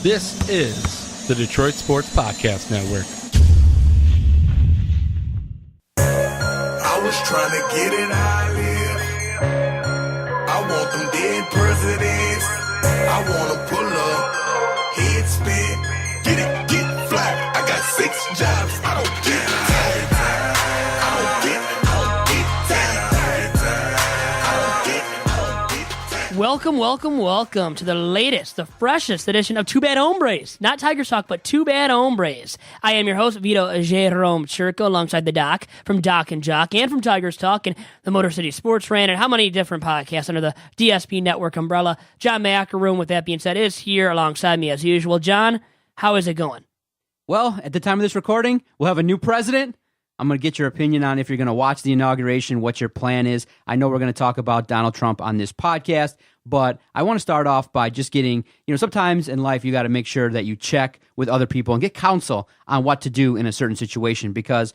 This is the Detroit Sports Podcast Network. I was trying to get it how I live. I want them dead presidents. I want to pull up, head spin, get it, get fly. I got 6 jobs, I don't get tired. I don't get tired. Welcome to the latest, the freshest edition of Two Bad Hombres. Not Tigers Talk, but Two Bad Hombres. I am your host, Vito Jerome Churko, alongside the Doc from Doc and Jock, and from Tigers Talk, and the Motor City Sports Rant, and how many different podcasts under the DSP network umbrella. John Macaroon, with that being said, is here alongside me as usual. John, how is it going? Well, at the time of this recording, we'll have a new president. I'm going to get your opinion on if you're going to watch the inauguration, what your plan is. I know we're going to talk about Donald Trump on this podcast, but I want to start off by just getting, sometimes in life you got to make sure that you check with other people and get counsel on what to do in a certain situation, because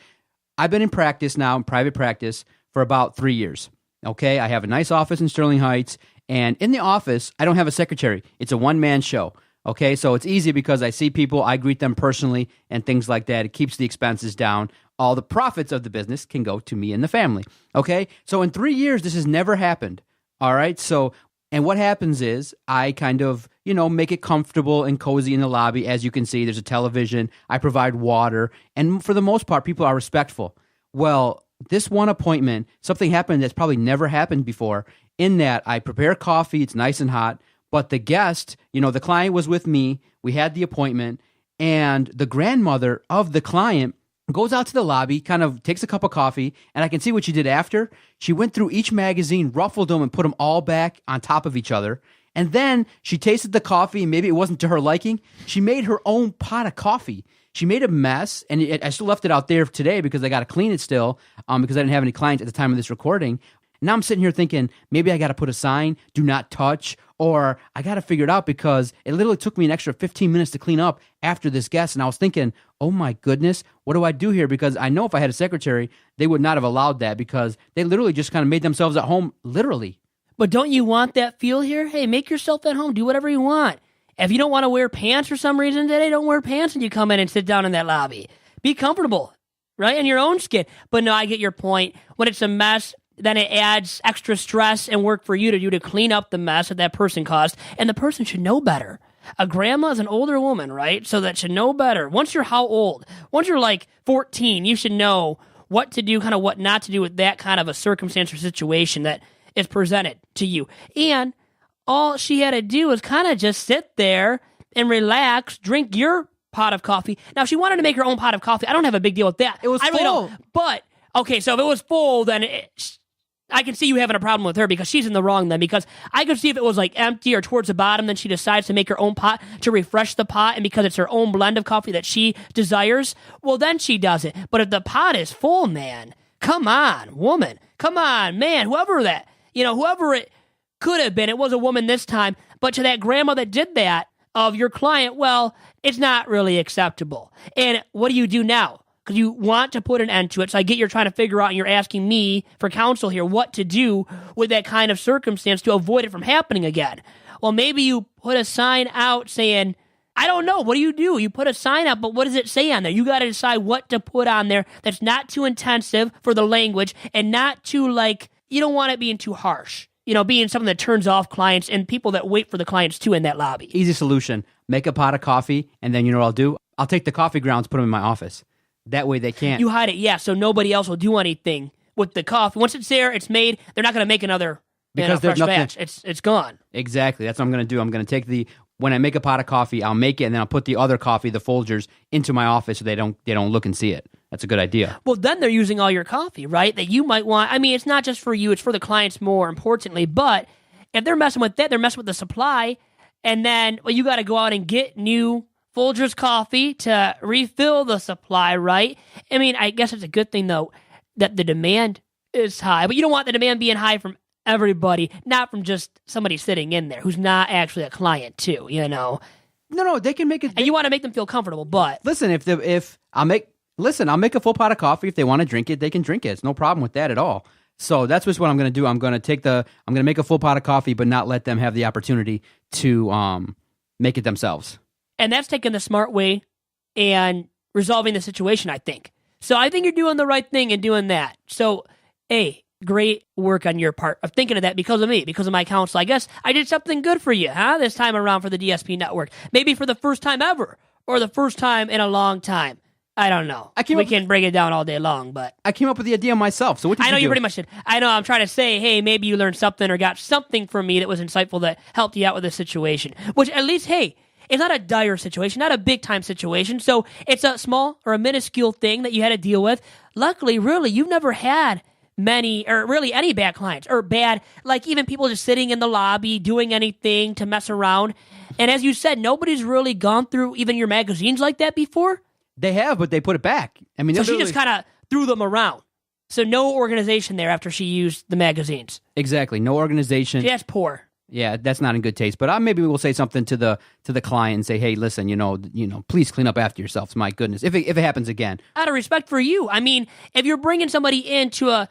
I've been in practice now, in private practice, for about 3 years. Okay, I have a nice office in Sterling Heights, and in the office, I don't have a secretary. It's a one-man show. Okay, so it's easy because I see people, I greet them personally, and things like that. It keeps the expenses down. All the profits of the business can go to me and the family. Okay, so in 3 years, this has never happened. All right, so, and what happens is I kind of, make it comfortable and cozy in the lobby. As you can see, there's a television. I provide water, and for the most part, people are respectful. Well, this one appointment, something happened that's probably never happened before, in that I prepare coffee, it's nice and hot, but the guest, the client was with me, we had the appointment, and the grandmother of the client goes out to the lobby, kind of takes a cup of coffee, and I can see what she did after. She went through each magazine, ruffled them, and put them all back on top of each other. And then she tasted the coffee, and maybe it wasn't to her liking. She made her own pot of coffee. She made a mess, and I still left it out there today because I got to clean it still, because I didn't have any clients at the time of this recording. Now I'm sitting here thinking, maybe I got to put a sign, do not touch, or I got to figure it out because it literally took me an extra 15 minutes to clean up after this guest. And I was thinking, oh my goodness, what do I do here? Because I know if I had a secretary, they would not have allowed that because they literally just kind of made themselves at home, literally. But don't you want that feel here? Hey, make yourself at home. Do whatever you want. If you don't want to wear pants for some reason today, don't wear pants when you come in and sit down in that lobby. Be comfortable, right, in your own skin. But no, I get your point. When it's a mess, then it adds extra stress and work for you to do to clean up the mess that person caused. And the person should know better. A grandma is an older woman, right? So that should know better. Once you're how old? Once you're like 14, you should know what to do, kind of what not to do with that kind of a circumstance or situation that is presented to you. And all she had to do was kind of just sit there and relax, drink your pot of coffee. Now, if she wanted to make her own pot of coffee, I don't have a big deal with that. It was I really full. don't. But, okay, so if it was full, then I can see you having a problem with her because she's in the wrong then, because I could see if it was like empty or towards the bottom, then she decides to make her own pot to refresh the pot, and because it's her own blend of coffee that she desires, well, then she does it. But if the pot is full, man, come on, woman, come on, man, whoever it could have been, it was a woman this time, but to that grandma that did that of your client, well, it's not really acceptable. And what do you do now? Because you want to put an end to it. So I get you're trying to figure out, and you're asking me for counsel here, what to do with that kind of circumstance to avoid it from happening again. Well, maybe you put a sign out saying, I don't know, what do? You put a sign up, but what does it say on there? You got to decide what to put on there that's not too intensive for the language and not too, you don't want it being too harsh. Being something that turns off clients and people that wait for the clients too in that lobby. Easy solution. Make a pot of coffee, and then you know what I'll do? I'll take the coffee grounds, put them in my office. That way they can't. You hide it, yeah, so nobody else will do anything with the coffee. Once it's there, it's made, they're not going to make another because fresh batch. It's gone. Exactly. That's what I'm going to do. I'm going to take when I make a pot of coffee, I'll make it, and then I'll put the other coffee, the Folgers, into my office so they don't look and see it. That's a good idea. Well, then they're using all your coffee, right? That you might want. I mean, it's not just for you, it's for the clients more importantly, but if they're messing with that, they're messing with the supply, and then, you got to go out and get new Folgers coffee to refill the supply, right? I mean, I guess it's a good thing, though, that the demand is high, but you don't want the demand being high from everybody, not from just somebody sitting in there who's not actually a client, too, No, they can make it. And you want to make them feel comfortable, but listen, I'll make a full pot of coffee. If they want to drink it, they can drink it. It's no problem with that at all. So that's just what I'm going to do. I'm going to make a full pot of coffee, but not let them have the opportunity to make it themselves. And that's taking the smart way and resolving the situation, I think. So I think you're doing the right thing in doing that. So, hey, great work on your part of thinking of that because of me, because of my counsel. I guess I did something good for you, this time around for the DSP network. Maybe for the first time ever, or the first time in a long time. I don't know. We can break it down all day long, but I came up with the idea myself. So what did you do? I know you pretty much did. I know I'm trying to say, hey, maybe you learned something or got something from me that was insightful that helped you out with the situation. Which at least, hey, it's not a dire situation, not a big-time situation, so it's a small or a minuscule thing that you had to deal with. Luckily, really, you've never had many, or really any bad clients, or bad, like even people just sitting in the lobby doing anything to mess around. And as you said, nobody's really gone through even your magazines like that before. They have, but they put it back. I mean, so she just kind of threw them around. So no organization there after she used the magazines. Exactly, no organization. That's poor. Yeah, that's not in good taste. But maybe we'll say something to the client and say, hey, listen, please clean up after yourselves. My goodness, if it happens again. Out of respect for you, I mean, if you're bringing somebody into an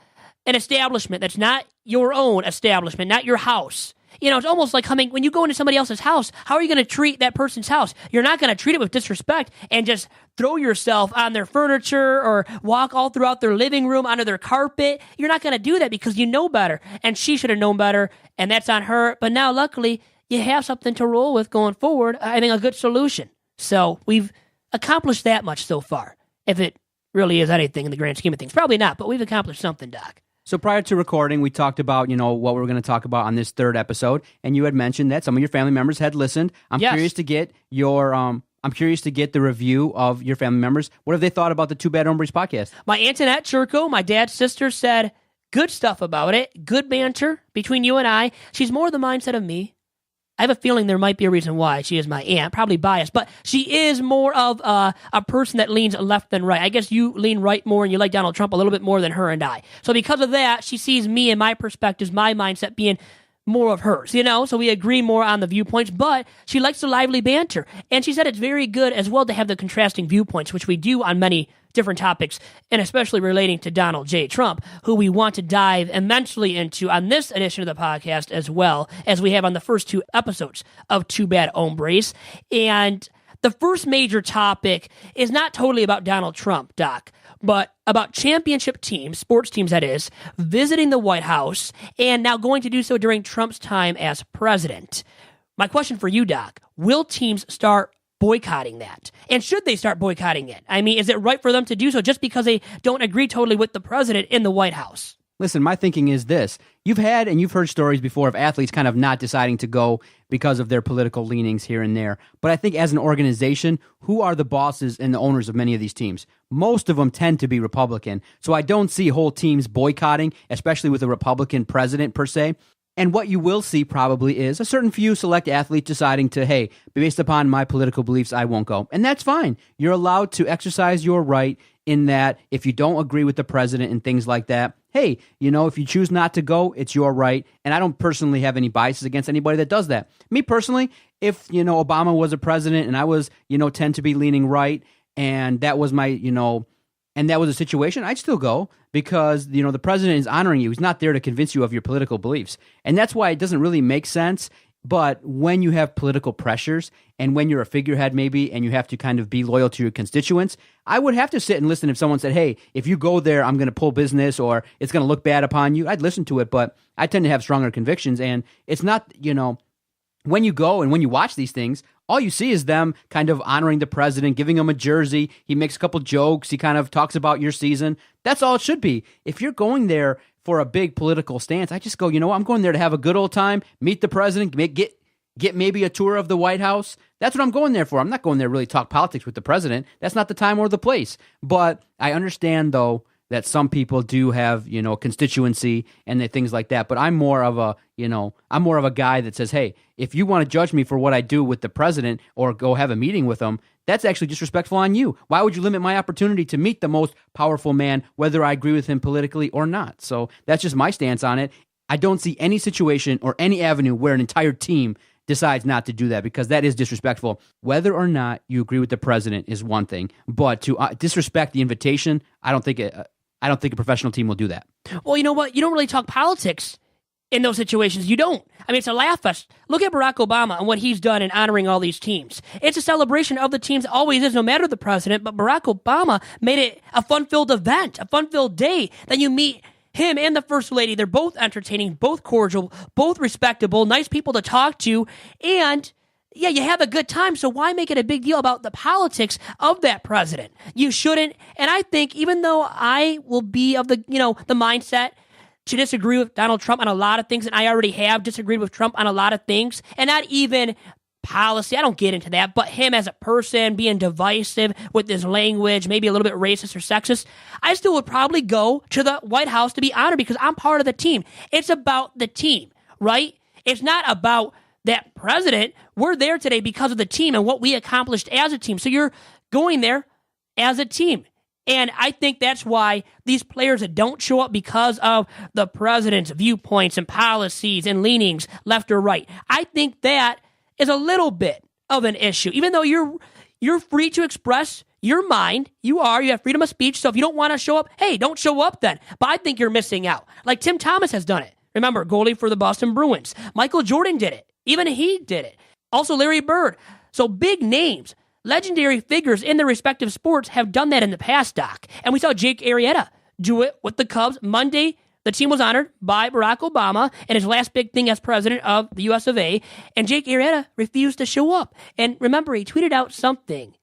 establishment that's not your own establishment, not your house. It's almost like when you go into somebody else's house, how are you going to treat that person's house? You're not going to treat it with disrespect and just throw yourself on their furniture or walk all throughout their living room, onto their carpet. You're not going to do that because you know better. And she should have known better, and that's on her. But now, luckily, you have something to roll with going forward. I think a good solution. So we've accomplished that much so far. If it really is anything in the grand scheme of things. Probably not, but we've accomplished something, Doc. So prior to recording, we talked about, what we were going to talk about on this third episode, and you had mentioned that some of your family members had listened. I'm curious to get the review of your family members. What have they thought about the Two Bad Hombres podcast? My Antoinette Churko, my dad's sister, said good stuff about it. Good banter between you and I. She's more the mindset of me. I have a feeling there might be a reason why she is my aunt, probably biased, but she is more of a person that leans left than right. I guess you lean right more and you like Donald Trump a little bit more than her and I. So because of that, she sees me and my perspectives, my mindset being more of hers, so we agree more on the viewpoints, but she likes the lively banter. And she said it's very good as well to have the contrasting viewpoints, which we do on many different topics, and especially relating to Donald J. Trump, who we want to dive immensely into on this edition of the podcast, as well as we have on the first two episodes of Two Bad Hombres. And the first major topic is not totally about Donald Trump, Doc, but about championship teams, sports teams that is, visiting the White House, and now going to do so during Trump's time as president. My question for you, Doc, will teams start boycotting that? And should they start boycotting it? I mean, is it right for them to do so just because they don't agree totally with the president in the White House? Listen, my thinking is this. You've heard stories before of athletes kind of not deciding to go because of their political leanings here and there. But I think as an organization, who are the bosses and the owners of many of these teams? Most of them tend to be Republican. So I don't see whole teams boycotting, especially with a Republican president per se. And what you will see probably is a certain few select athletes deciding to, hey, based upon my political beliefs, I won't go. And that's fine. You're allowed to exercise your right in that if you don't agree with the president and things like that, hey, if you choose not to go, it's your right. And I don't personally have any biases against anybody that does that. Me personally, if, Obama was a president and I was, tend to be leaning right, and that was my, and that was a situation, I'd still go because, the president is honoring you. He's not there to convince you of your political beliefs. And that's why it doesn't really make sense. But when you have political pressures and when you're a figurehead maybe and you have to kind of be loyal to your constituents, I would have to sit and listen if someone said, hey, if you go there, I'm going to pull business or it's going to look bad upon you. I'd listen to it, but I tend to have stronger convictions. And it's not, when you go and when you watch these things, all you see is them kind of honoring the president, giving him a jersey. He makes a couple jokes. He kind of talks about your season. That's all it should be. If you're going there for a big political stance, I just go, I'm going there to have a good old time, meet the president, get maybe a tour of the White House. That's what I'm going there for. I'm not going there to really talk politics with the president. That's not the time or the place. But I understand, though, that some people do have, constituency and things like that. But I'm more of a guy that says, hey, if you want to judge me for what I do with the president or go have a meeting with him, that's actually disrespectful on you. Why would you limit my opportunity to meet the most powerful man, whether I agree with him politically or not? So that's just my stance on it. I don't see any situation or any avenue where an entire team decides not to do that because that is disrespectful. Whether or not you agree with the president is one thing, but to disrespect the invitation, I don't think a professional team will do that. Well, you know what? You don't really talk politics in those situations. You don't. I mean, it's a laugh fest. Look at Barack Obama and what he's done in honoring all these teams. It's a celebration of the teams. It always is, no matter the president. But Barack Obama made it a fun-filled event, a fun-filled day. Then you meet him and the First Lady. They're both entertaining, both cordial, both respectable, nice people to talk to. And yeah, you have a good time, so why make it a big deal about the politics of that president? You shouldn't. And I think even though I will be of the mindset to disagree with Donald Trump on a lot of things, and I already have disagreed with Trump on a lot of things, and not even policy, I don't get into that, but him as a person being divisive with his language, maybe a little bit racist or sexist, I still would probably go to the White House to be honored because I'm part of the team. It's about the team, right? It's not about that president. We're there today because of the team and what we accomplished as a team. So you're going there as a team. And I think that's why these players that don't show up because of the president's viewpoints and policies and leanings, left or right, I think that is a little bit of an issue. Even though you're free to express your mind, you have freedom of speech. So if you don't want to show up, hey, don't show up then. But I think you're missing out. Like Tim Thomas has done it. Remember, goalie for the Boston Bruins. Michael Jordan did it. Even he did it. Also Larry Bird. So big names. Legendary figures in their respective sports have done that in the past, Doc. And we saw Jake Arrieta do it with the Cubs. Monday, the team was honored by Barack Obama and his last big thing as president of the US of A. And Jake Arrieta refused to show up. And remember, he tweeted out something,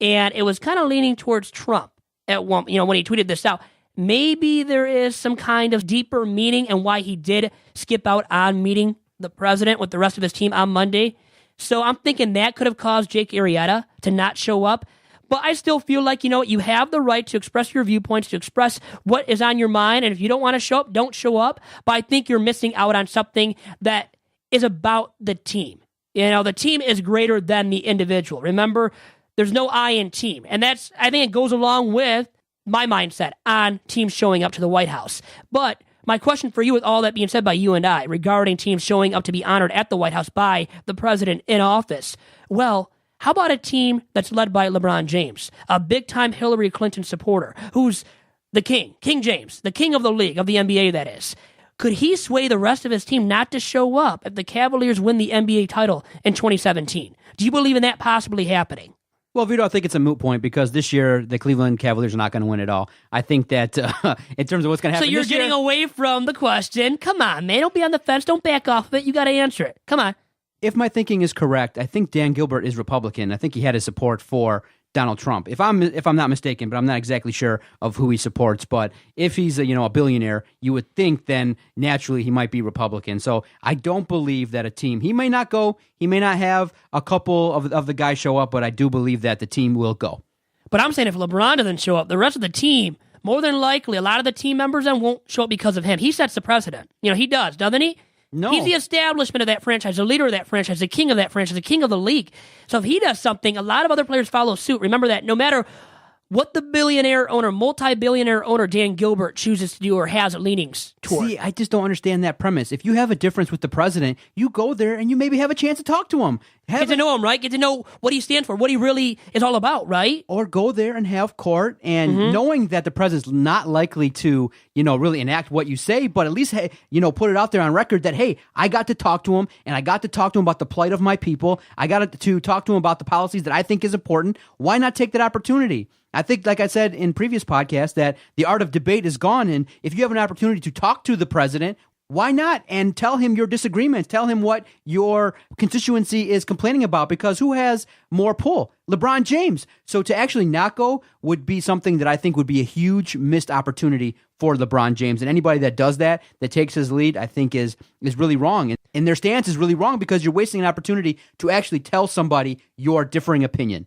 and it was kind of leaning towards Trump at one, when he tweeted this out. Maybe there is some kind of deeper meaning and why he did skip out on meeting the president with the rest of his team on Monday. So I'm thinking that could have caused Jake Arrieta to not show up. But I still feel like, you have the right to express your viewpoints, to express what is on your mind. And if you don't want to show up, don't show up. But I think you're missing out on something that is about the team. The team is greater than the individual. Remember, there's no I in team. And I think it goes along with my mindset on teams showing up to the White House. But my question for you, with all that being said by you and I, regarding teams showing up to be honored at the White House by the president in office, well, how about a team that's led by LeBron James, a big-time Hillary Clinton supporter, who's the king, King James, the king of the league, of the NBA, that is. Could he sway the rest of his team not to show up if the Cavaliers win the NBA title in 2017? Do you believe in that possibly happening? Well, Vito, I think it's a moot point because this year the Cleveland Cavaliers are not going to win it all. I think that in terms of what's going to happen, so you're getting away from the question. Come on, man, don't be on the fence. Don't back off of it. You got to answer it. Come on. If my thinking is correct, I think Dan Gilbert is Republican. I think he had his support for Donald Trump. If I'm not mistaken, but I'm not exactly sure of who he supports. But if he's a billionaire, you would think then naturally he might be Republican. So I don't believe that a team, he may not go, he may not have a couple of the guys show up, but I do believe that the team will go. But I'm saying if LeBron doesn't show up, the rest of the team, more than likely, a lot of the team members then won't show up because of him. He sets the precedent. He does, doesn't he? No. He's the establishment of that franchise, the leader of that franchise, the king of that franchise, the king of the league. So if he does something, a lot of other players follow suit. Remember that no matter what the billionaire owner, multi-billionaire owner Dan Gilbert chooses to do or has leanings toward. See, I just don't understand that premise. If you have a difference with the president, you go there and you maybe have a chance to talk to him. Get to know him, right? Get to know what he stands for, what he really is all about, right? Or go there and have court and knowing that the president's not likely to, really enact what you say, but at least, put it out there on record that, hey, I got to talk to him and I got to talk to him about the plight of my people. I got to talk to him about the policies that I think is important. Why not take that opportunity? I think, like I said in previous podcasts, that the art of debate is gone. And if you have an opportunity to talk to the president, why not? And tell him your disagreements. Tell him what your constituency is complaining about, because who has more pull? LeBron James. So to actually not go would be something that I think would be a huge missed opportunity for LeBron James. And anybody that does that takes his lead, I think is really wrong. And their stance is really wrong because you're wasting an opportunity to actually tell somebody your differing opinion.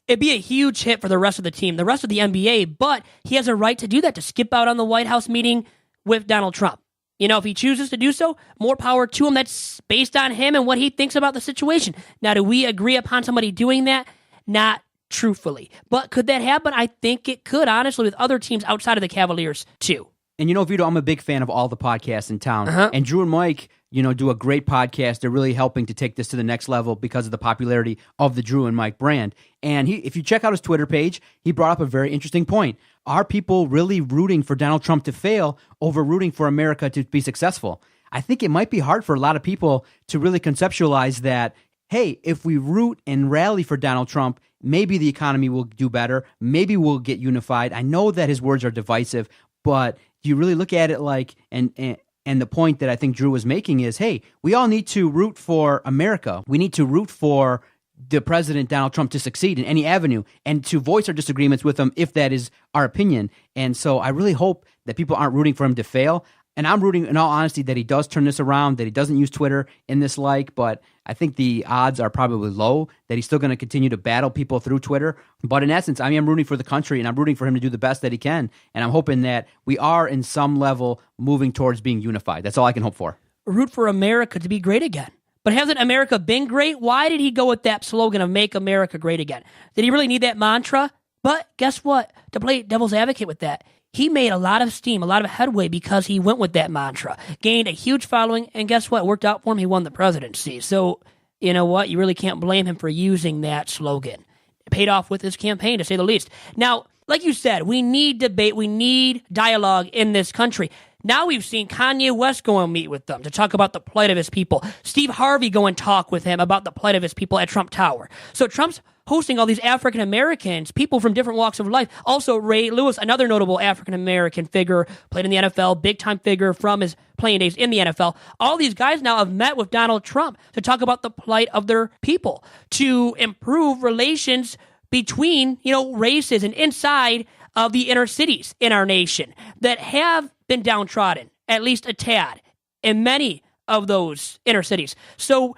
It'd be a huge hit for the rest of the team, the rest of the NBA, but he has a right to do that, to skip out on the White House meeting with Donald Trump. If he chooses to do so, more power to him. That's based on him and what he thinks about the situation. Now, do we agree upon somebody doing that? Not truthfully. But could that happen? I think it could, honestly, with other teams outside of the Cavaliers, too. And Vito, I'm a big fan of all the podcasts in town. And Drew and Mike, do a great podcast. They're really helping to take this to the next level because of the popularity of the Drew and Mike brand. And if you check out his Twitter page, he brought up a very interesting point. Are people really rooting for Donald Trump to fail over rooting for America to be successful? I think it might be hard for a lot of people to really conceptualize that, hey, if we root and rally for Donald Trump, maybe the economy will do better. Maybe we'll get unified. I know that his words are divisive, but do you really look at it like, and the point that I think Drew was making is, hey, we all need to root for America. We need to root for the president, Donald Trump, to succeed in any avenue and to voice our disagreements with him if that is our opinion. And so I really hope that people aren't rooting for him to fail. And I'm rooting, in all honesty, that he does turn this around, that he doesn't use Twitter in this but I think the odds are probably low that he's still going to continue to battle people through Twitter. But in essence, I am rooting for the country, and I'm rooting for him to do the best that he can. And I'm hoping that we are, in some level, moving towards being unified. That's all I can hope for. Root for America to be great again. But hasn't America been great? Why did he go with that slogan of Make America Great Again? Did he really need that mantra? But guess what? To play devil's advocate with that, he made a lot of steam, a lot of headway because he went with that mantra, gained a huge following, and guess what? It worked out for him. He won the presidency. So, you know what? You really can't blame him for using that slogan. It paid off with his campaign, to say the least. Now, like you said, we need debate. We need dialogue in this country. Now we've seen Kanye West go and meet with them to talk about the plight of his people. Steve Harvey go and talk with him about the plight of his people at Trump Tower. So Trump's hosting all these African Americans, people from different walks of life. Also, Ray Lewis, another notable African American figure, played in the NFL, big time figure from his playing days in the NFL. All these guys now have met with Donald Trump to talk about the plight of their people, to improve relations between, races and inside of the inner cities in our nation that have been downtrodden, at least a tad, in many of those inner cities. So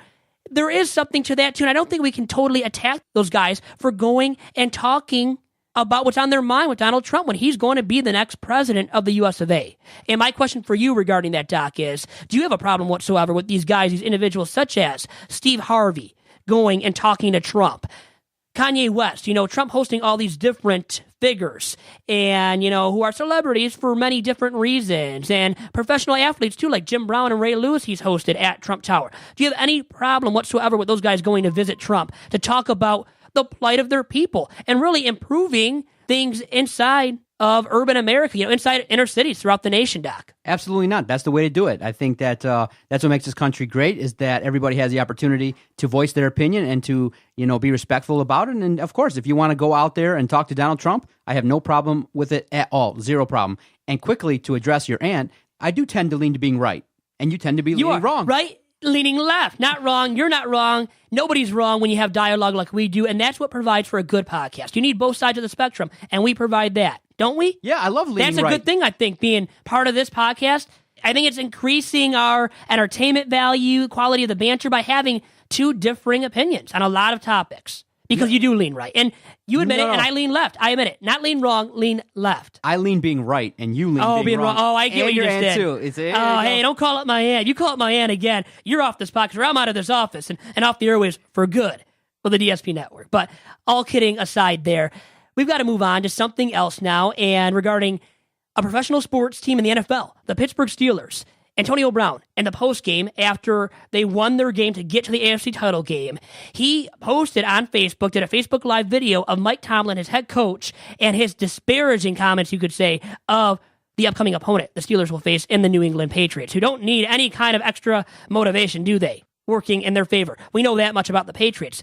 there is something to that, too, and I don't think we can totally attack those guys for going and talking about what's on their mind with Donald Trump when he's going to be the next president of the U.S. of A. And my question for you regarding that, Doc, is, do you have a problem whatsoever with these guys, these individuals such as Steve Harvey going and talking to Trump, Kanye West, Trump hosting all these different figures and, who are celebrities for many different reasons, and professional athletes too, like Jim Brown and Ray Lewis he's hosted at Trump Tower. Do you have any problem whatsoever with those guys going to visit Trump to talk about the plight of their people and really improving things inside of urban America, inside inner cities throughout the nation, Doc? Absolutely not. That's the way to do it. I think that that's what makes this country great, is that everybody has the opportunity to voice their opinion and to, be respectful about it. And of course, if you want to go out there and talk to Donald Trump, I have no problem with it at all. Zero problem. And quickly, to address your aunt, I do tend to lean to being right, and you tend to be leaning wrong. Right? Leaning left. Not wrong. You're not wrong. Nobody's wrong when you have dialogue like we do, and that's what provides for a good podcast. You need both sides of the spectrum, and we provide that. Don't we? Yeah, I love leaning right. That's a good thing, I think, being part of this podcast. I think it's increasing our entertainment value, quality of the banter by having two differing opinions on a lot of topics. Because you do lean right. And you admit it, and I lean left. I admit it. Not lean wrong, lean left. I lean being right, and you lean being wrong. Oh, I get what you just did. Too. Hey, don't call it my aunt. You call it my aunt again, you're off this podcast, or I'm out of this office and off the airwaves for good with the DSP network. But all kidding aside there, we've got to move on to something else now, and regarding a professional sports team in the NFL, the Pittsburgh Steelers. Antonio Brown, in the postgame, after they won their game to get to the AFC title game, he posted on Facebook, did a Facebook Live video of Mike Tomlin, his head coach, and his disparaging comments, you could say, of the upcoming opponent the Steelers will face in the New England Patriots, who don't need any kind of extra motivation, do they? Working in their favor. We know that much about the Patriots.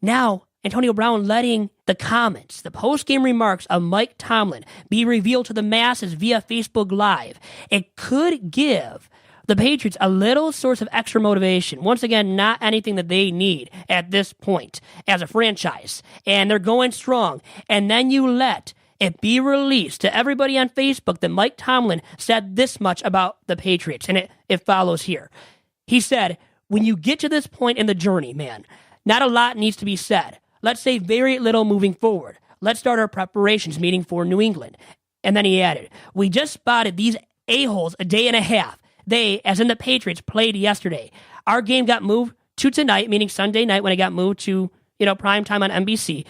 Now, Antonio Brown letting the comments, the post-game remarks of Mike Tomlin be revealed to the masses via Facebook Live. It could give the Patriots a little source of extra motivation. Once again, not anything that they need at this point as a franchise. And they're going strong. And then you let it be released to everybody on Facebook that Mike Tomlin said this much about the Patriots. And it follows here. He said, when you get to this point in the journey, man, not a lot needs to be said. Let's say very little moving forward. Let's start our preparations meeting for New England. And then he added, we just spotted these a-holes a day and a half. They, as in the Patriots, played yesterday. Our game got moved to tonight, meaning Sunday night when it got moved to, prime time on NBC.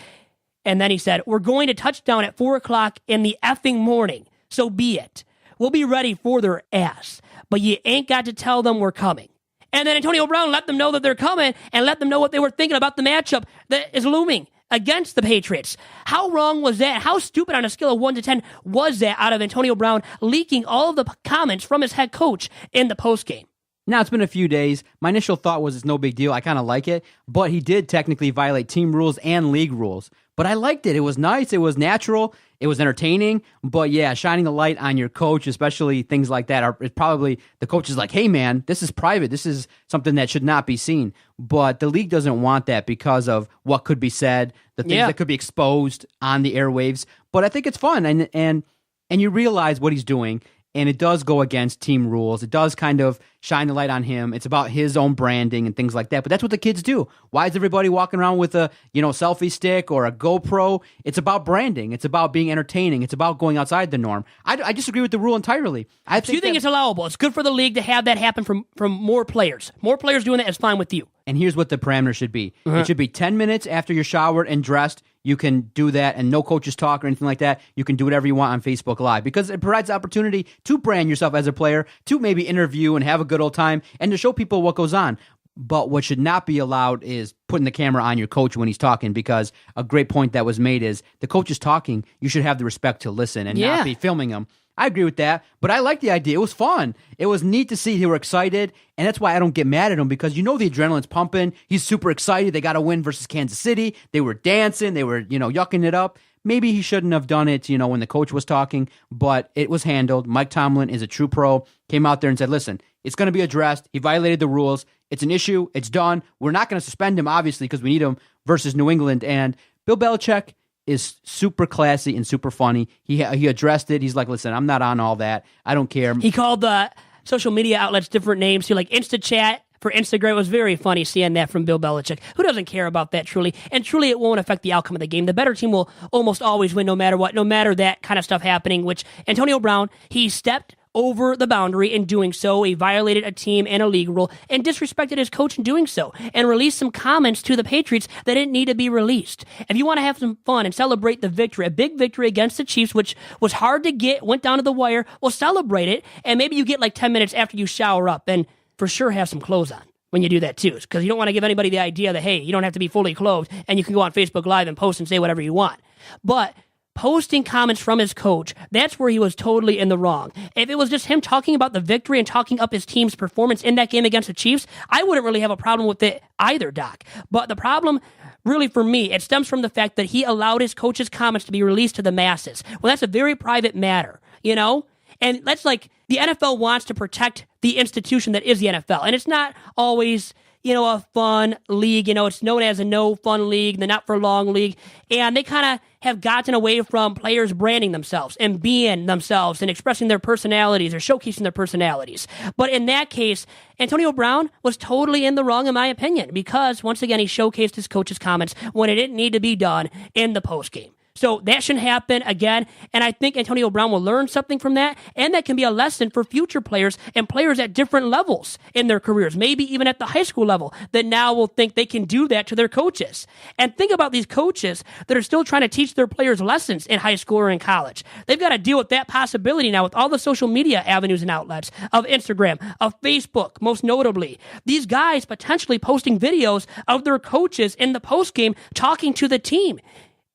And then he said, we're going to touchdown at 4 o'clock in the effing morning. So be it. We'll be ready for their ass. But you ain't got to tell them we're coming. And then Antonio Brown let them know that they're coming and let them know what they were thinking about the matchup that is looming against the Patriots. How wrong was that? How stupid on a scale of 1 to 10 was that out of Antonio Brown leaking all of the comments from his head coach in the postgame? Now, it's been a few days. My initial thought was it's no big deal. I kind of like it. But he did technically violate team rules and league rules. But I liked it. It was nice. It was natural. It was entertaining. But yeah, shining a light on your coach, especially things like that, it's probably the coach is like, hey, man, this is private. This is something that should not be seen. But the league doesn't want that because of what could be said, the things that could be exposed on the airwaves. But I think it's fun. And you realize what he's doing. And it does go against team rules. It does kind of shine the light on him. It's about his own branding and things like that. But that's what the kids do. Why is everybody walking around with a selfie stick or a GoPro? It's about branding. It's about being entertaining. It's about going outside the norm. I disagree with the rule entirely. Do you think it's allowable? It's good for the league to have that happen from more players. More players doing that is fine with you. And here's what the parameter should be. It should be 10 minutes after you're showered and dressed. You can do that, and no coaches talk or anything like that. You can do whatever you want on Facebook Live because it provides the opportunity to brand yourself as a player, to maybe interview and have a good old time, and to show people what goes on. But what should not be allowed is putting the camera on your coach when he's talking, because a great point that was made is the coach is talking. You should have the respect to listen and not be filming him. I agree with that, but I like the idea. It was fun. It was neat to see they were excited, and that's why I don't get mad at him, because the adrenaline's pumping. He's super excited. They got to win versus Kansas City. They were dancing. They were, yucking it up. Maybe he shouldn't have done it, when the coach was talking, but it was handled. Mike Tomlin is a true pro, came out there and said, listen, it's going to be addressed. He violated the rules. It's an issue. It's done. We're not going to suspend him, obviously, because we need him versus New England. And Bill Belichick is super classy and super funny. He addressed it. He's like, listen, I'm not on all that. I don't care. He called the social media outlets different names. He like InstaChat for Instagram. It was very funny seeing that from Bill Belichick. Who doesn't care about that, truly? And truly, it won't affect the outcome of the game. The better team will almost always win no matter what, no matter that kind of stuff happening, which Antonio Brown, he stepped over the boundary in doing so. He violated a team and a league rule and disrespected his coach in doing so, and released some comments to the Patriots that didn't need to be released. If you want to have some fun and celebrate the victory, a big victory against the Chiefs, which was hard to get, went down to the wire, well, celebrate it, and maybe you get like 10 minutes after you shower up, and for sure have some clothes on when you do that too, because you don't want to give anybody the idea that, hey, you don't have to be fully clothed and you can go on Facebook Live and post and say whatever you want. But posting comments from his coach, that's where he was totally in the wrong. If it was just him talking about the victory and talking up his team's performance in that game against the Chiefs, I wouldn't really have a problem with it either, Doc. But the problem, really for me, it stems from the fact that he allowed his coach's comments to be released to the masses. Well, that's a very private matter, And that's like, the NFL wants to protect the institution that is the NFL. And it's not always, a fun league. It's known as a no fun league, the not for long league. And they kind of have gotten away from players branding themselves and being themselves and expressing their personalities or showcasing their personalities. But in that case, Antonio Brown was totally in the wrong, in my opinion, because once again, he showcased his coach's comments when it didn't need to be done in the postgame. So that shouldn't happen again, and I think Antonio Brown will learn something from that, and that can be a lesson for future players and players at different levels in their careers, maybe even at the high school level, that now will think they can do that to their coaches. And think about these coaches that are still trying to teach their players lessons in high school or in college. They've got to deal with that possibility now with all the social media avenues and outlets of Instagram, of Facebook, most notably. These guys potentially posting videos of their coaches in the postgame talking to the team.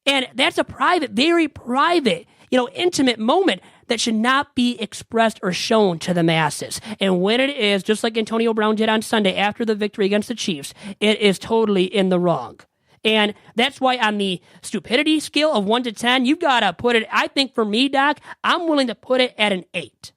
And that's a private, very private, intimate moment that should not be expressed or shown to the masses. And when it is, just like Antonio Brown did on Sunday after the victory against the Chiefs, it is totally in the wrong. And that's why on the stupidity scale of 1 to 10, you've got to put it, I think for me, Doc, I'm willing to put it at an 8.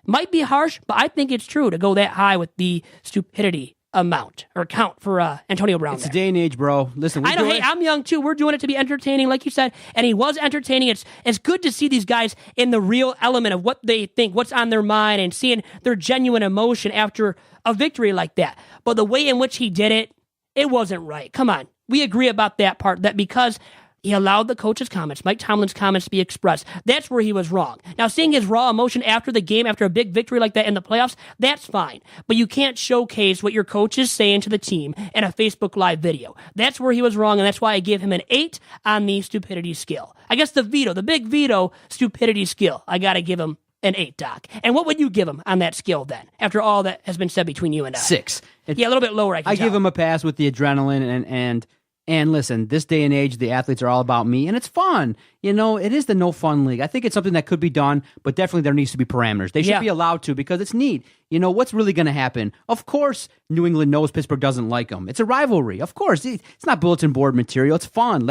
Might be harsh, but I think it's true to go that high with the stupidity amount or count for Antonio Brown. It's a day and age, bro. Listen, I know. Hey, I'm young too. We're doing it to be entertaining, like you said, and he was entertaining. It's good to see these guys in the real element of what they think, what's on their mind, and seeing their genuine emotion after a victory like that. But the way in which he did it, it wasn't right. Come on, we agree about that part. That because he allowed the coach's comments, Mike Tomlin's comments, to be expressed. That's where he was wrong. Now, seeing his raw emotion after the game, after a big victory like that in the playoffs, that's fine. But you can't showcase what your coach is saying to the team in a Facebook Live video. That's where he was wrong, and that's why I give him an 8 on the stupidity scale. I guess the big Vito stupidity scale, I got to give him an 8, Doc. And what would you give him on that scale then, after all that has been said between you and I? 6. Yeah, a little bit lower, I can tell. give him a pass with the adrenaline and And listen, this day and age, the athletes are all about me, and it's fun. It is the no fun league. I think it's something that could be done, but definitely there needs to be parameters. They should be allowed to because it's neat. What's really going to happen? Of course, New England knows Pittsburgh doesn't like them. It's a rivalry. Of course, it's not bulletin board material. It's fun.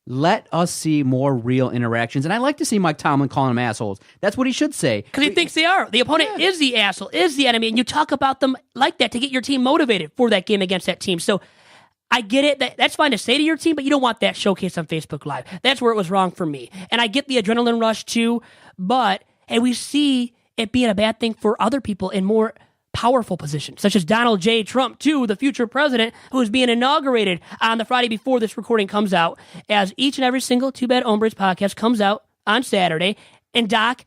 Let us see more real interactions. And I like to see Mike Tomlin calling them assholes. That's what he should say. Because he thinks they are. The opponent is the asshole, is the enemy, and you talk about them like that to get your team motivated for that game against that team. So I get it. That's fine to say to your team, but you don't want that showcase on Facebook Live. That's where it was wrong for me. And I get the adrenaline rush too, but we see it being a bad thing for other people in more powerful positions, such as Donald J. Trump, too, the future president, who is being inaugurated on the Friday before this recording comes out, as each and every single Two Bad Hombres podcast comes out on Saturday. And Doc,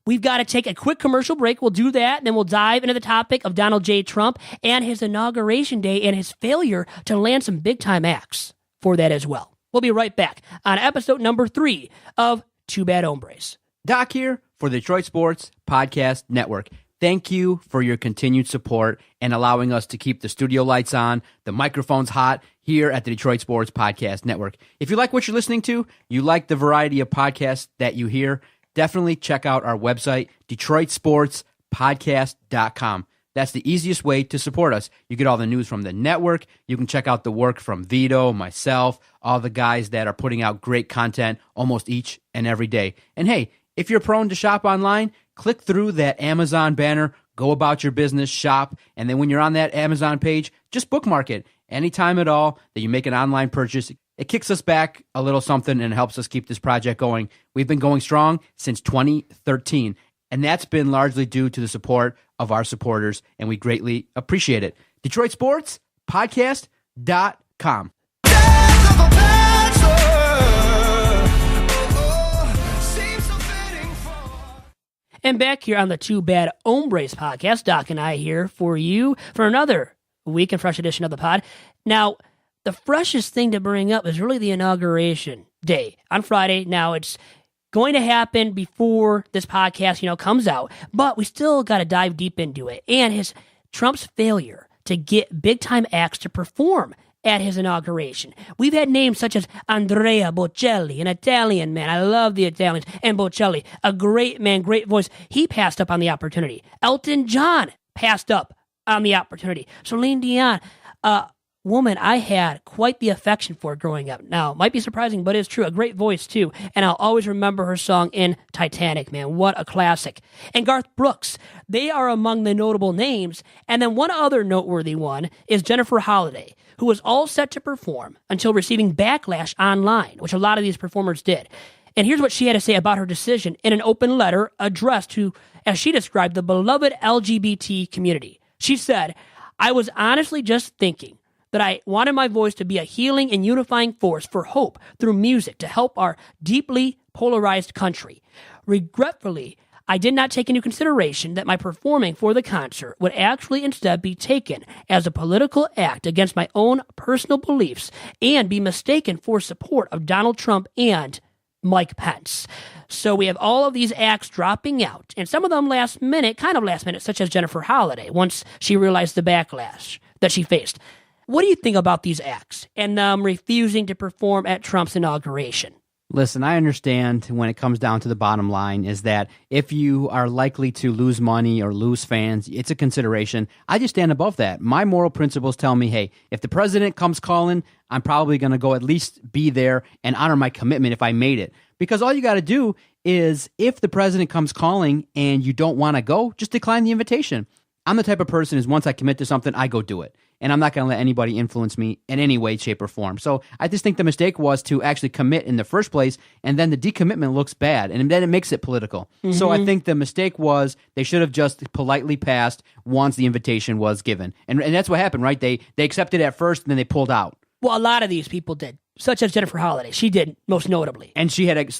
we've got to take a quick commercial break. We'll do that, then we'll dive into the topic of Donald J. Trump and his inauguration day and his failure to land some big-time acts for that as well. We'll be right back on episode number 3 of Two Bad Hombres. Doc here for the Detroit Sports Podcast Network. Thank you for your continued support and allowing us to keep the studio lights on, the microphones hot here at the Detroit Sports Podcast Network. If you like what you're listening to, you like the variety of podcasts that you hear, definitely check out our website, DetroitSportsPodcast.com. That's the easiest way to support us. You get all the news from the network. You can check out the work from Vito, myself, all the guys that are putting out great content almost each and every day. And hey, if you're prone to shop online, click through that Amazon banner, go about your business, shop, and then when you're on that Amazon page, just bookmark it. Anytime at all that you make an online purchase, it kicks us back a little something and helps us keep this project going. We've been going strong since 2013, and that's been largely due to the support of our supporters, and we greatly appreciate it. DetroitSportsPodcast.com. And back here on the Two Bad Hombres podcast, Doc and I here for you for another week and fresh edition of the pod. Now, the freshest thing to bring up is really the inauguration day on Friday. Now, it's going to happen before this podcast, comes out, but we still got to dive deep into it. And Trump's failure to get big-time acts to perform at his inauguration. We've had names such as Andrea Bocelli, an Italian man. I love the Italians. And Bocelli, a great man, great voice. He passed up on the opportunity. Elton John passed up on the opportunity. Celine Dion, a woman I had quite the affection for growing up. Now, might be surprising, but it's true. A great voice, too. And I'll always remember her song in Titanic, man. What a classic. And Garth Brooks. They are among the notable names. And then one other noteworthy one is Jennifer Holliday, who was all set to perform until receiving backlash online, which a lot of these performers did. And here's what she had to say about her decision in an open letter addressed to, as she described, the beloved LGBT community. She said, "I was honestly just thinking that I wanted my voice to be a healing and unifying force for hope through music to help our deeply polarized country. Regretfully, I did not take into consideration that my performing for the concert would actually instead be taken as a political act against my own personal beliefs and be mistaken for support of Donald Trump and Mike Pence." So we have all of these acts dropping out, and some of them last minute, such as Jennifer Holliday, once she realized the backlash that she faced. What do you think about these acts and them refusing to perform at Trump's inauguration? Listen, I understand when it comes down to the bottom line is that if you are likely to lose money or lose fans, it's a consideration. I just stand above that. My moral principles tell me, hey, if the president comes calling, I'm probably going to go at least be there and honor my commitment if I made it. Because all you got to do is if the president comes calling and you don't want to go, just decline the invitation. I'm the type of person is once I commit to something, I go do it. And I'm not going to let anybody influence me in any way, shape, or form. So I just think the mistake was to actually commit in the first place, and then the decommitment looks bad, and then it makes it political. Mm-hmm. So I think the mistake was they should have just politely passed once the invitation was given. And that's what happened, right? They accepted at first, and then they pulled out. Well, a lot of these people did, such as Jennifer Holliday. She did, most notably. And she had...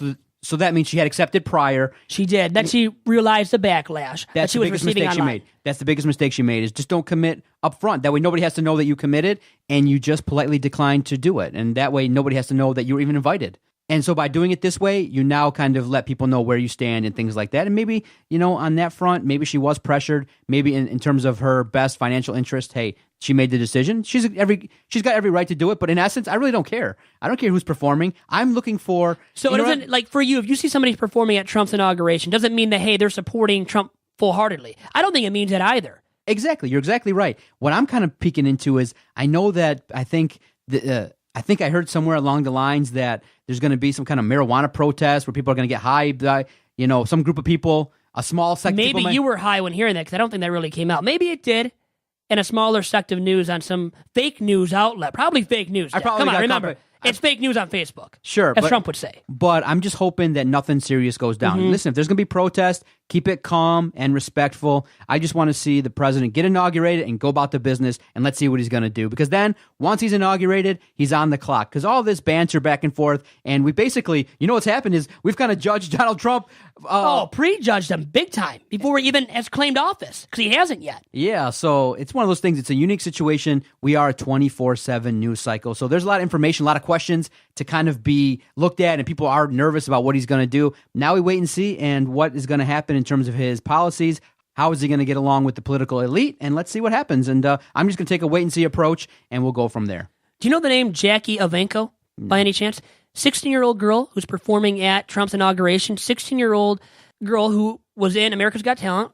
So that means she had accepted prior. She did. Then she realized the backlash that she was receiving online. She made. That's the biggest mistake she made is just don't commit up front. That way nobody has to know that you committed and you just politely declined to do it. And that way nobody has to know that you were even invited. And so by doing it this way, you now kind of let people know where you stand and things like that. And maybe, on that front, maybe she was pressured. Maybe in terms of her best financial interest, hey, she made the decision. She's got every right to do it. But in essence, I really don't care. I don't care who's performing. I'm looking for... So it doesn't, like for you, if you see somebody performing at Trump's inauguration, doesn't mean that, hey, they're supporting Trump full-heartedly. I don't think it means that either. Exactly. You're exactly right. What I'm kind of peeking into is I know that I think I heard somewhere along the lines that there's going to be some kind of marijuana protest where people are going to get high by, some group of people, a small sect of people. Maybe you were high when hearing that because I don't think that really came out. Maybe it did in a smaller sect of news on some fake news outlet. Probably fake news. Come on, remember. It's fake news on Facebook. Sure. As Trump would say. But I'm just hoping that nothing serious goes down. Mm-hmm. Listen, if there's going to be protest, keep it calm and respectful. I just want to see the president get inaugurated and go about the business, and let's see what he's going to do. Because then, once he's inaugurated, he's on the clock. Because all this banter back and forth, and we basically, what's happened is we've kind of judged Donald Trump. Prejudged him big time before he even has claimed office, because he hasn't yet. Yeah, so it's one of those things. It's a unique situation. We are a 24/7 news cycle. So there's a lot of information, a lot of questions to kind of be looked at, and people are nervous about what he's going to do. Now we wait and see, and what is going to happen in terms of his policies. How is he going to get along with the political elite? And let's see what happens. And I'm just going to take a wait and see approach, and we'll go from there. Do you know the name Jackie Evancho by any chance? 16-year-old girl who's performing at Trump's inauguration. 16-year-old girl who was in America's Got Talent,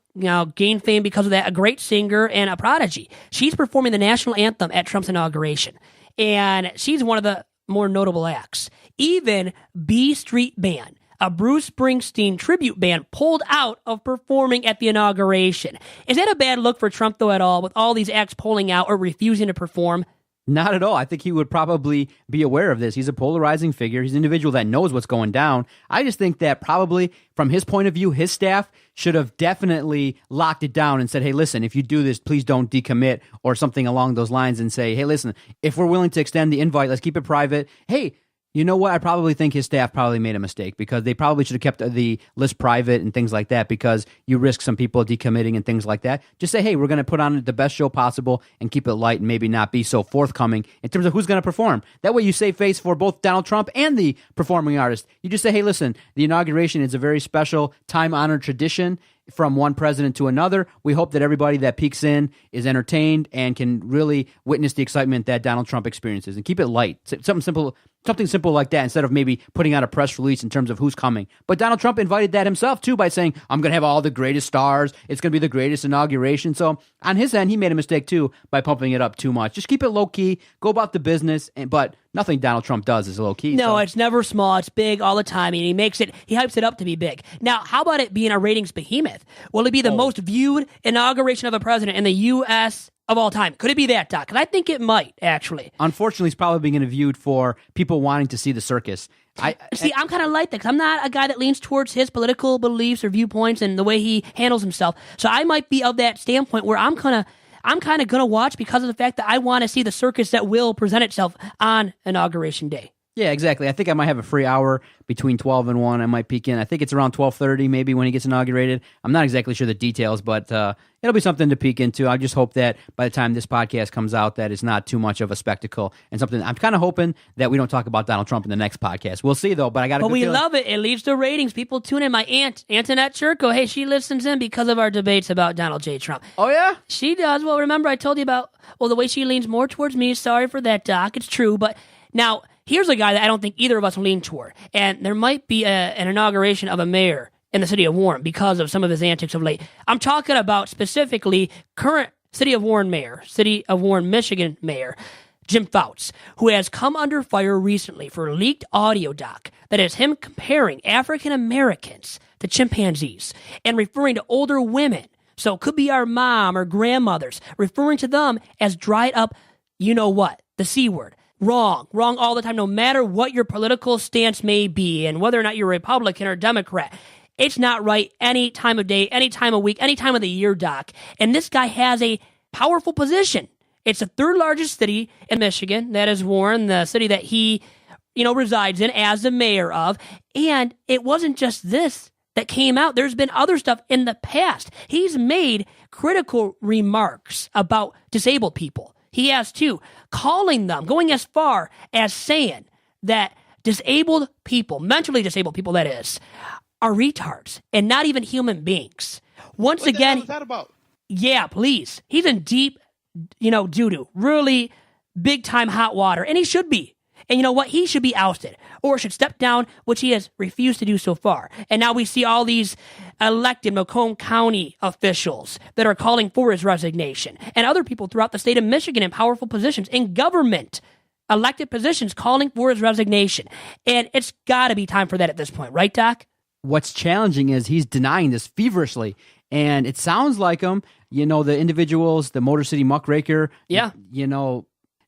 gained fame because of that, a great singer and a prodigy. She's performing the national anthem at Trump's inauguration. And she's one of the more notable acts. Even B Street Band, a Bruce Springsteen tribute band, pulled out of performing at the inauguration. Is that a bad look for Trump, though, at all, with all these acts pulling out or refusing to perform? Not at all. I think he would probably be aware of this. He's a polarizing figure. He's an individual that knows what's going down. I just think that probably from his point of view, his staff should have definitely locked it down and said, hey, listen, if you do this, please don't decommit or something along those lines, and say, hey, listen, if we're willing to extend the invite, let's keep it private. Hey, you know what? I probably think his staff probably made a mistake, because they probably should have kept the list private and things like that, because you risk some people decommitting and things like that. Just say, hey, we're going to put on the best show possible and keep it light and maybe not be so forthcoming in terms of who's going to perform. That way you save face for both Donald Trump and the performing artist. You just say, hey, listen, the inauguration is a very special, time-honored tradition from one president to another. We hope that everybody that peeks in is entertained and can really witness the excitement that Donald Trump experiences, and keep it light. Something simple like that, instead of maybe putting out a press release in terms of who's coming. But Donald Trump invited that himself too, by saying, I'm going to have all the greatest stars. It's going to be the greatest inauguration. So on his end, he made a mistake too by pumping it up too much. Just keep it low key, go about the business, but nothing Donald Trump does is low key. No, It's never small. It's big all the time, and he hypes it up to be big. Now, how about it being a ratings behemoth? Will it be the most viewed inauguration of a president in the U.S. of all time? Could it be that, Doc? Because I think it might, actually. Unfortunately, it's probably going to be viewed for people wanting to see the circus. I'm kind of like that, because I'm not a guy that leans towards his political beliefs or viewpoints and the way he handles himself. So I might be of that standpoint where I'm kind of going to watch because of the fact that I want to see the circus that will present itself on Inauguration Day. Yeah, exactly. I think I might have a free hour between 12 and 1. I might peek in. I think it's around 12:30 maybe when he gets inaugurated. I'm not exactly sure the details, but it'll be something to peek into. I just hope that by the time this podcast comes out, that it's not too much of a spectacle, and something I'm kind of hoping that we don't talk about Donald Trump in the next podcast. We'll see, though, but I got a good feeling. Love it. It leads to ratings. People tune in. My aunt, Antoinette Churko, hey, she listens in because of our debates about Donald J. Trump. Oh, yeah? She does. Well, remember I told you about, the way she leans more towards me. Sorry for that, Doc. It's true, but now here's a guy that I don't think either of us lean toward, and there might be an inauguration of a mayor in the city of Warren because of some of his antics of late. I'm talking about specifically current city of Warren mayor, city of Warren, Michigan mayor, Jim Fouts, who has come under fire recently for a leaked audio doc that is him comparing African Americans to chimpanzees and referring to older women, so it could be our mom or grandmothers, referring to them as dried up, you know what, the C word. Wrong all the time, no matter what your political stance may be and whether or not you're Republican or Democrat. It's not right any time of day, any time of week, any time of the year, Doc. And this guy has a powerful position. It's the third largest city in Michigan. That is Warren, the city that he, resides in as the mayor of. And it wasn't just this that came out. There's been other stuff in the past. He's made critical remarks about disabled people. He has too, calling them, going as far as saying that disabled people, mentally disabled people, that is, are retards and not even human beings. Once What again, the hell is that about? yeah, please. He's in deep, doo-doo, really big-time hot water, and he should be. And you know what? He should be ousted or should step down, which he has refused to do so far. And now we see all these elected Macomb County officials that are calling for his resignation, and other people throughout the state of Michigan in powerful positions in government, elected positions, calling for his resignation. And it's got to be time for that at this point, right, Doc? What's challenging is he's denying this feverishly. And it sounds like him, the individuals, the Motor City Muckraker, Yeah.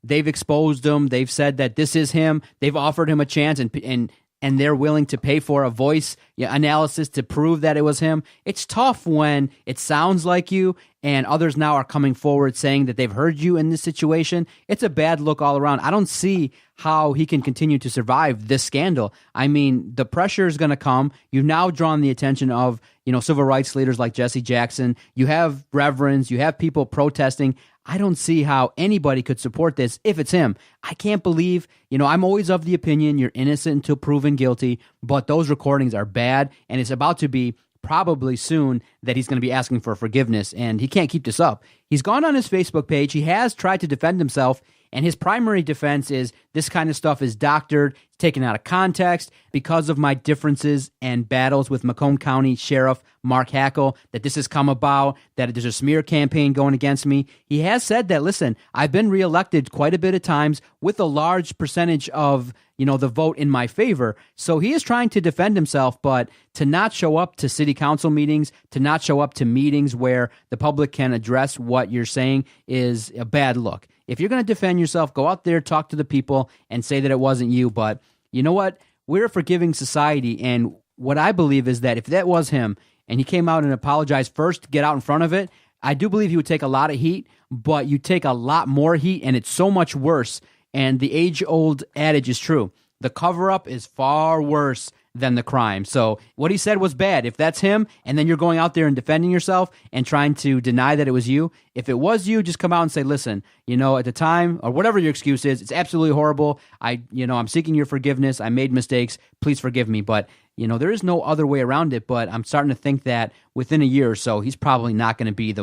They've exposed him. They've said that this is him. They've offered him a chance, and they're willing to pay for a voice analysis to prove that it was him. It's tough when it sounds like you, and others now are coming forward saying that they've heard you in this situation. It's a bad look all around. I don't see how he can continue to survive this scandal. I mean, the pressure is going to come. You've now drawn the attention of civil rights leaders like Jesse Jackson. You have reverends. You have people protesting. I don't see how anybody could support this if it's him. I can't believe, I'm always of the opinion you're innocent until proven guilty, but those recordings are bad, and it's about to be probably soon that he's going to be asking for forgiveness, and he can't keep this up. He's gone on his Facebook page. He has tried to defend himself, and his primary defense is this kind of stuff is doctored, taken out of context because of my differences and battles with Macomb County Sheriff Mark Hackel, that this has come about, that there's a smear campaign going against me. He has said that, listen, I've been reelected quite a bit of times with a large percentage of, the vote in my favor. So he is trying to defend himself, but to not show up to city council meetings, to not show up to meetings where the public can address what you're saying is a bad look. If you're going to defend yourself, go out there, talk to the people, and say that it wasn't you. But you know what? We're a forgiving society, and what I believe is that if that was him, and he came out and apologized first to get out in front of it, I do believe he would take a lot of heat, but you take a lot more heat, and it's so much worse. And the age-old adage is true. The cover-up is far worse than the crime. So what he said was bad. If that's him, and then you're going out there and defending yourself and trying to deny that it was you, if it was you, just come out and say, listen, at the time, or whatever your excuse is, it's absolutely horrible. I'm seeking your forgiveness. I made mistakes. Please forgive me. But, there is no other way around it. But I'm starting to think that within a year or so, he's probably not going to be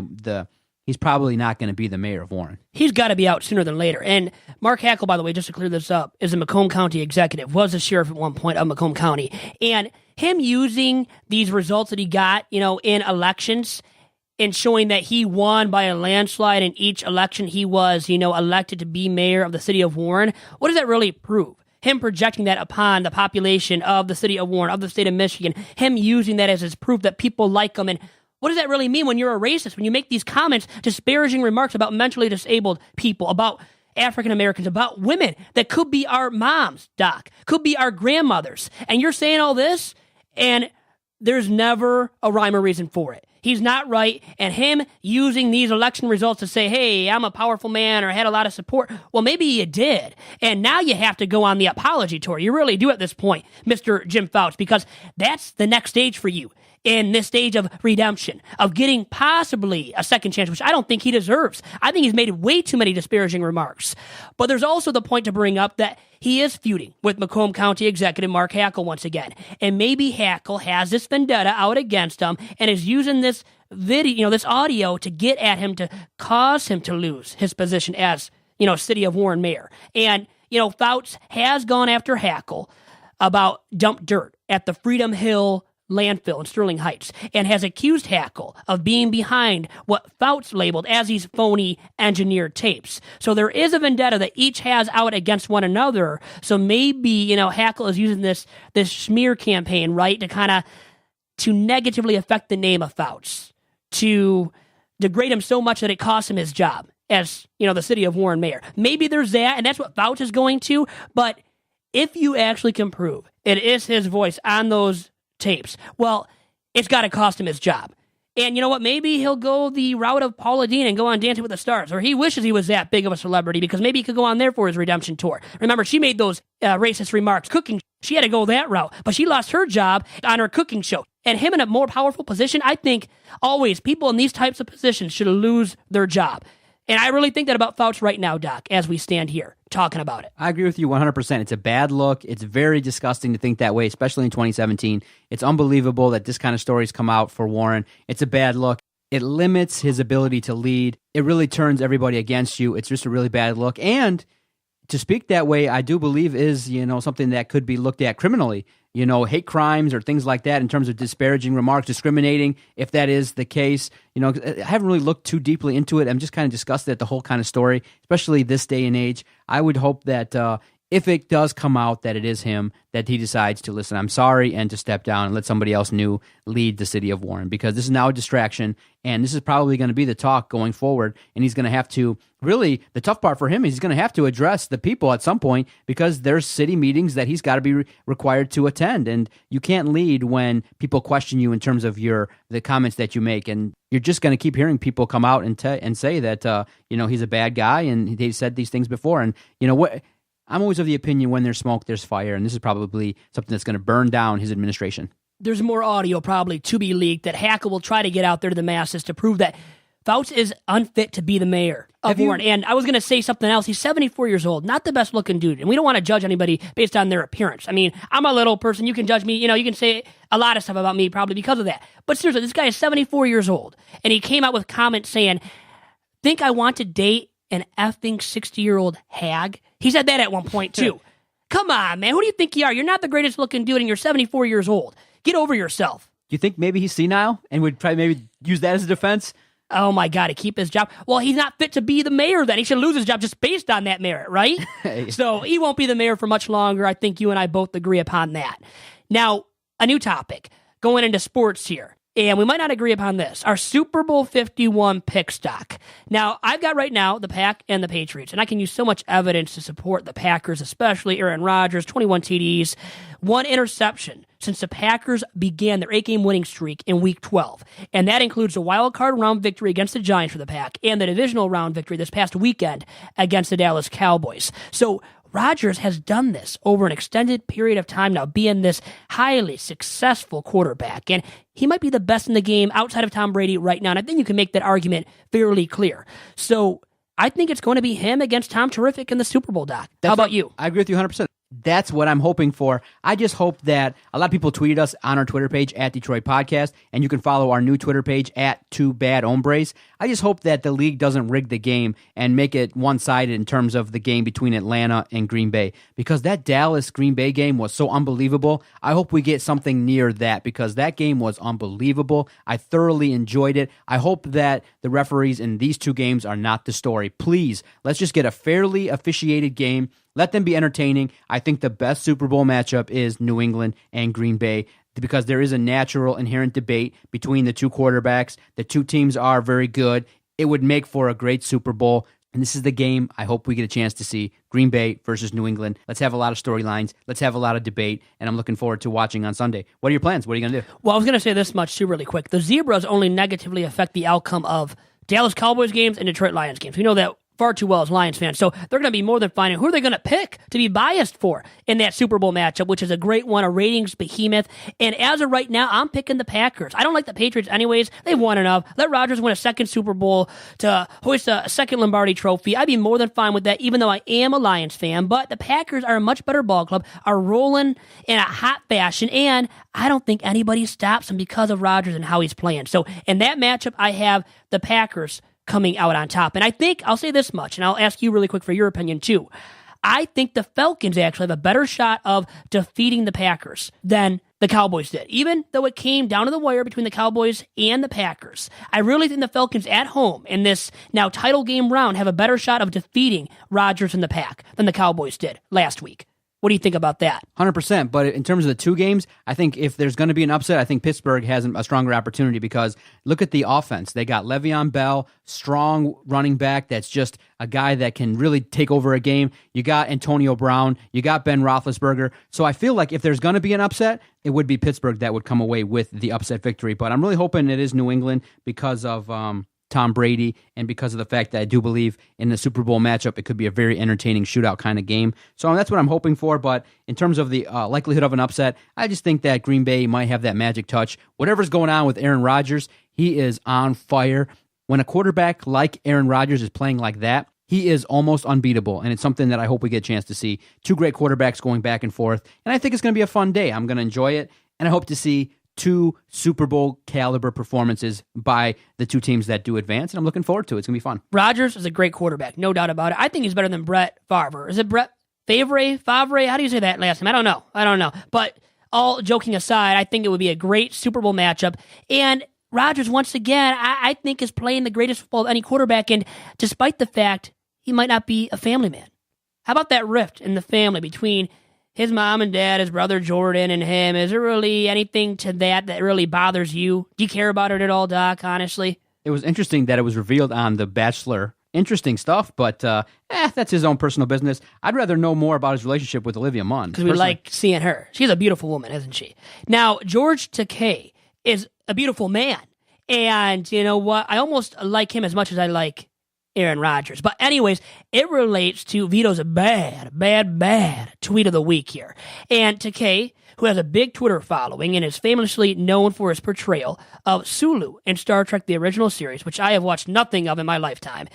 He's probably not going to be the mayor of Warren. He's got to be out sooner than later. And Mark Hackel, by the way, just to clear this up, is a Macomb County executive, was a sheriff at one point of Macomb County. And him using these results that he got, in elections and showing that he won by a landslide in each election he was, elected to be mayor of the city of Warren, what does that really prove? Him projecting that upon the population of the city of Warren, of the state of Michigan, him using that as his proof that people like him. And what does that really mean when you're a racist, when you make these comments, disparaging remarks about mentally disabled people, about African Americans, about women that could be our moms, Doc, could be our grandmothers, and you're saying all this, and there's never a rhyme or reason for it. He's not right, and him using these election results to say, hey, I'm a powerful man or I had a lot of support, well, maybe you did, and now you have to go on the apology tour. You really do at this point, Mr. Jim Fouts, because that's the next stage for you. In this stage of redemption, of getting possibly a second chance, which I don't think he deserves. I think he's made way too many disparaging remarks. But there's also the point to bring up that he is feuding with Macomb County Executive Mark Hackel once again. And maybe Hackel has this vendetta out against him and is using this video, this audio to get at him to cause him to lose his position as, City of Warren mayor. And, Fouts has gone after Hackel about dump dirt at the Freedom Hill landfill in Sterling Heights and has accused Hackel of being behind what Fouts labeled as these phony engineered tapes. So there is a vendetta that each has out against one another. So maybe, Hackel is using this smear campaign, right, to negatively affect the name of Fouts, to degrade him so much that it costs him his job as, the city of Warren mayor. Maybe there's that, and that's what Fouts is going to, but if you actually can prove it is his voice on those tapes, well, it's got to cost him his job. And you know what? Maybe he'll go the route of Paula Deen and go on Dancing with the Stars, or he wishes he was that big of a celebrity because maybe he could go on there for his redemption tour. Remember, she made those racist remarks cooking. She had to go that route, but she lost her job on her cooking show. And him in a more powerful position, I think always people in these types of positions should lose their job. And I really think that about Fouts right now, Doc, as we stand here talking about it. I agree with you 100%. It's a bad look. It's very disgusting to think that way, especially in 2017. It's unbelievable that this kind of stories come out for Warren. It's a bad look. It limits his ability to lead. It really turns everybody against you. It's just a really bad look. And to speak that way, I do believe is, something that could be looked at criminally. Hate crimes or things like that in terms of disparaging remarks, discriminating, if that is the case. I haven't really looked too deeply into it. I'm just kind of disgusted at the whole kind of story, especially this day and age. I would hope that if it does come out that it is him, that he decides to listen, I'm sorry, and to step down and let somebody else new lead the city of Warren, because this is now a distraction, and this is probably going to be the talk going forward, and he's going to have to, really, the tough part for him is he's going to have to address the people at some point, because there's city meetings that he's got to be required to attend, and you can't lead when people question you in terms of the comments that you make, and you're just going to keep hearing people come out and say that, he's a bad guy, and they've said these things before, and what... I'm always of the opinion when there's smoke, there's fire, and this is probably something that's going to burn down his administration. There's more audio probably to be leaked that Hackle will try to get out there to the masses to prove that Fouts is unfit to be the mayor of Warren. And I was going to say something else. He's 74 years old, not the best looking dude. And we don't want to judge anybody based on their appearance. I mean, I'm a little person. You can judge me. You can say a lot of stuff about me probably because of that. But seriously, this guy is 74 years old. And he came out with comments saying, think I want to date an effing 60-year-old hag? He said that at one point, too. Come on, man. Who do you think you are? You're not the greatest looking dude, and you're 74 years old. Get over yourself. Do you think maybe he's senile and would probably maybe use that as a defense? Oh, my God, to keep his job. Well, he's not fit to be the mayor then. He should lose his job just based on that merit, right? So he won't be the mayor for much longer. I think you and I both agree upon that. Now, a new topic, going into sports here. And we might not agree upon this. Our Super Bowl 51 pick stock. Now, I've got right now the Pack and the Patriots, and I can use so much evidence to support the Packers, especially Aaron Rodgers, 21 TDs, 1 interception since the Packers began their 8-game winning streak in Week 12. And that includes a wild card round victory against the Giants for the Pack and the divisional round victory this past weekend against the Dallas Cowboys. So Rodgers has done this over an extended period of time now, being this highly successful quarterback. And he might be the best in the game outside of Tom Brady right now. And I think you can make that argument fairly clear. So I think it's going to be him against Tom Terrific in the Super Bowl, Doc. How about you? I agree with you 100%. That's what I'm hoping for. I just hope that a lot of people tweeted us on our Twitter page at Detroit Podcast, and you can follow our new Twitter page at 2Bad Hombres. I just hope that the league doesn't rig the game and make it one-sided in terms of the game between Atlanta and Green Bay, because that Dallas-Green Bay game was so unbelievable. I hope we get something near that, because that game was unbelievable. I thoroughly enjoyed it. I hope that the referees in these two games are not the story. Please, let's just get a fairly officiated game. Let them be entertaining. I think the best Super Bowl matchup is New England and Green Bay, because there is a natural, inherent debate between the two quarterbacks. The two teams are very good. It would make for a great Super Bowl. And this is the game I hope we get a chance to see, Green Bay versus New England. Let's have a lot of storylines. Let's have a lot of debate. And I'm looking forward to watching on Sunday. What are your plans? What are you going to do? Well, I was going to say this much, too, really quick. The Zebras only negatively affect the outcome of Dallas Cowboys games and Detroit Lions games. We know that far too well as Lions fans. So they're going to be more than fine. And who are they going to pick to be biased for in that Super Bowl matchup, which is a great one, a ratings behemoth. And as of right now, I'm picking the Packers. I don't like the Patriots anyways. They've won enough. Let Rodgers win a second Super Bowl to hoist a second Lombardi trophy. I'd be more than fine with that, even though I am a Lions fan. But the Packers are a much better ball club, are rolling in a hot fashion, and I don't think anybody stops them because of Rodgers and how he's playing. So in that matchup, I have the Packers coming out on top. And I think, I'll say this much, and I'll ask you really quick for your opinion too. I think the Falcons actually have a better shot of defeating the Packers than the Cowboys did, even though it came down to the wire between the Cowboys and the Packers. I really think the Falcons at home in this now title game round have a better shot of defeating Rodgers and the Pack than the Cowboys did last week. What do you think about that? 100%. But in terms of the two games, I think if there's going to be an upset, I think Pittsburgh has a stronger opportunity, because look at the offense. They got Le'Veon Bell, strong running back that's just a guy that can really take over a game. You got Antonio Brown. You got Ben Roethlisberger. So I feel like if there's going to be an upset, it would be Pittsburgh that would come away with the upset victory. But I'm really hoping it is New England because of Tom Brady, and because of the fact that I do believe in the Super Bowl matchup, it could be a very entertaining shootout kind of game. So that's what I'm hoping for. But in terms of the likelihood of an upset, I just think that Green Bay might have that magic touch. Whatever's going on with Aaron Rodgers, he is on fire. When a quarterback like Aaron Rodgers is playing like that, he is almost unbeatable, and it's something that I hope we get a chance to see. Two great quarterbacks going back and forth, and I think it's going to be a fun day. I'm going to enjoy it, and I hope to see two Super Bowl caliber performances by the two teams that do advance, and I'm looking forward to it. It's going to be fun. Rodgers is a great quarterback, no doubt about it. I think he's better than Brett Favre. Is it Brett Favre? How do you say that last name? I don't know. But all joking aside, I think it would be a great Super Bowl matchup. And Rodgers, once again, I think is playing the greatest football of any quarterback, and despite the fact he might not be a family man. How about that rift in the family between his mom and dad, his brother Jordan, and him? Is there really anything to that really bothers you? Do you care about it at all, Doc, honestly? It was interesting that it was revealed on The Bachelor. Interesting stuff, but that's his own personal business. I'd rather know more about his relationship with Olivia Munn. Because we like seeing her. She's a beautiful woman, isn't she? Now, George Takei is a beautiful man. And you know what? I almost like him as much as I like Aaron Rodgers. But anyways, it relates to Vito's bad tweet of the week here. And Takei, who has a big Twitter following and is famously known for his portrayal of Sulu in Star Trek The Original Series, which I have watched nothing of in my lifetime,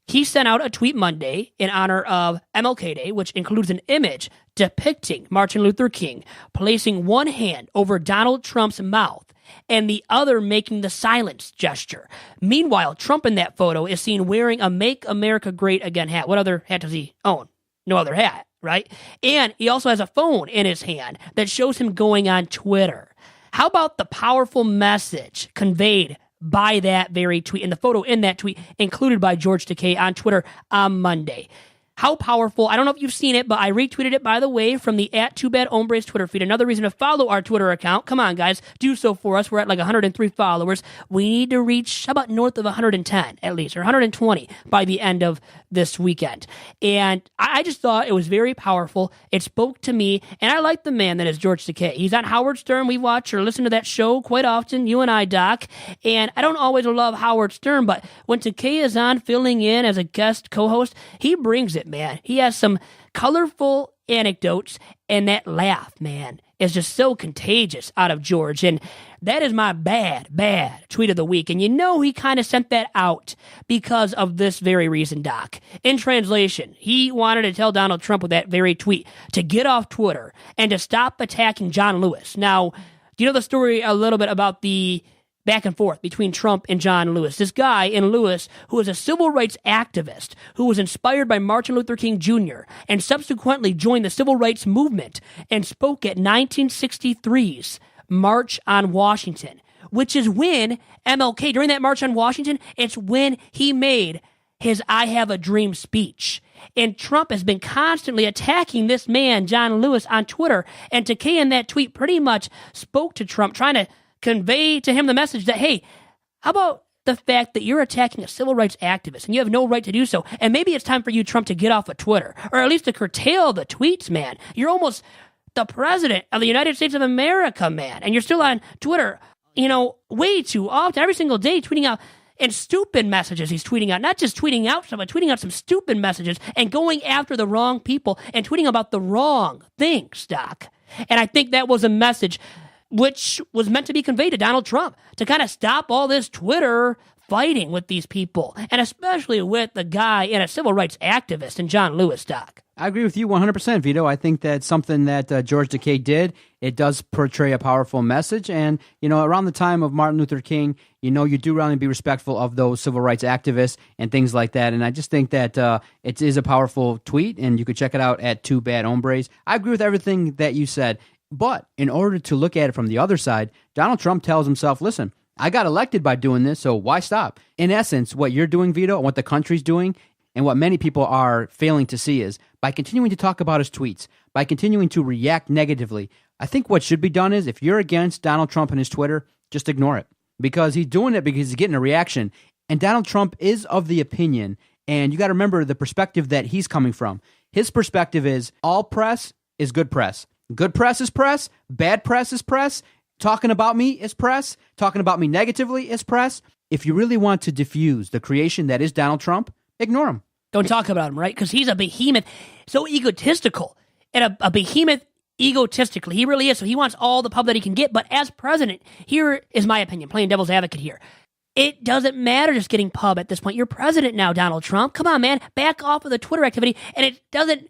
he sent out a tweet Monday in honor of MLK Day, which includes an image depicting Martin Luther King placing one hand over Donald Trump's mouth and the other making the silence gesture. Meanwhile, Trump in that photo is seen wearing a Make America Great Again hat. What other hat does he own? No other hat, right? And he also has a phone in his hand that shows him going on Twitter. How about the powerful message conveyed by that very tweet, and the photo in that tweet included by George Takei on Twitter on Monday? How powerful. I don't know if you've seen it, but I retweeted it, by the way, from the @2BadHombres Twitter feed. Another reason to follow our Twitter account. Come on, guys. Do so for us. We're at like 103 followers. We need to reach, how about north of 110 at least, or 120 by the end of this weekend. And I just thought it was very powerful. It spoke to me, and I like the man that is George Takei. He's on Howard Stern. We watch or listen to that show quite often, you and I, Doc. And I don't always love Howard Stern, but when Takei is on filling in as a guest co-host, he brings it, man. He has some colorful anecdotes, and that laugh, man, is just so contagious out of George. And that is my bad tweet of the week. And you know he kind of sent that out because of this very reason, Doc. In translation, he wanted to tell Donald Trump with that very tweet to get off Twitter and to stop attacking John Lewis. Now, do you know the story a little bit about the back and forth between Trump and John Lewis? This guy in Lewis, who is a civil rights activist, who was inspired by Martin Luther King Jr. and subsequently joined the civil rights movement and spoke at 1963's March on Washington, which is when MLK, during that March on Washington, it's when he made his I Have a Dream speech. And Trump has been constantly attacking this man, John Lewis, on Twitter. And Takei in that tweet pretty much spoke to Trump, trying to convey to him the message that, hey, how about the fact that you're attacking a civil rights activist and you have no right to do so? And maybe it's time for you, Trump, to get off of Twitter, or at least to curtail the tweets, man. You're almost the president of the United States of America, man, and you're still on Twitter, way too often, every single day, tweeting out, and stupid messages he's tweeting out, not just tweeting out stuff, but tweeting out some stupid messages and going after the wrong people and tweeting about the wrong things, Doc. And I think that was a message which was meant to be conveyed to Donald Trump to kind of stop all this Twitter fighting with these people, and especially with the guy and a civil rights activist in John Lewis, Doc. I agree with you 100%, Vito. I think that's something that George Takei did. It does portray a powerful message. And, around the time of Martin Luther King, you do really be respectful of those civil rights activists and things like that. And I just think that it is a powerful tweet, and you could check it out at 2BadHombres. I agree with everything that you said. But in order to look at it from the other side, Donald Trump tells himself, listen, I got elected by doing this, so why stop? In essence, what you're doing, Vito, and what the country's doing, and what many people are failing to see is, by continuing to talk about his tweets, by continuing to react negatively, I think what should be done is, if you're against Donald Trump and his Twitter, just ignore it. Because he's doing it because he's getting a reaction. And Donald Trump is of the opinion, and you got to remember the perspective that he's coming from. His perspective is, all press is good press. Good press is press. Bad press is press. Talking about me is press. Talking about me negatively is press. If you really want to diffuse the creation that is Donald Trump, ignore him. Don't talk about him, right? Because he's a behemoth, so egotistical, and a behemoth egotistically. He really is. So he wants all the pub that he can get. But as president, here is my opinion, playing devil's advocate here. It doesn't matter just getting pub at this point. You're president now, Donald Trump. Come on, man. Back off of the Twitter activity. And it doesn't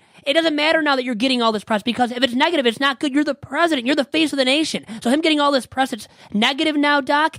matter now that you're getting all this press, because if it's negative, it's not good. You're the president. You're the face of the nation. So him getting all this press, it's negative now, Doc.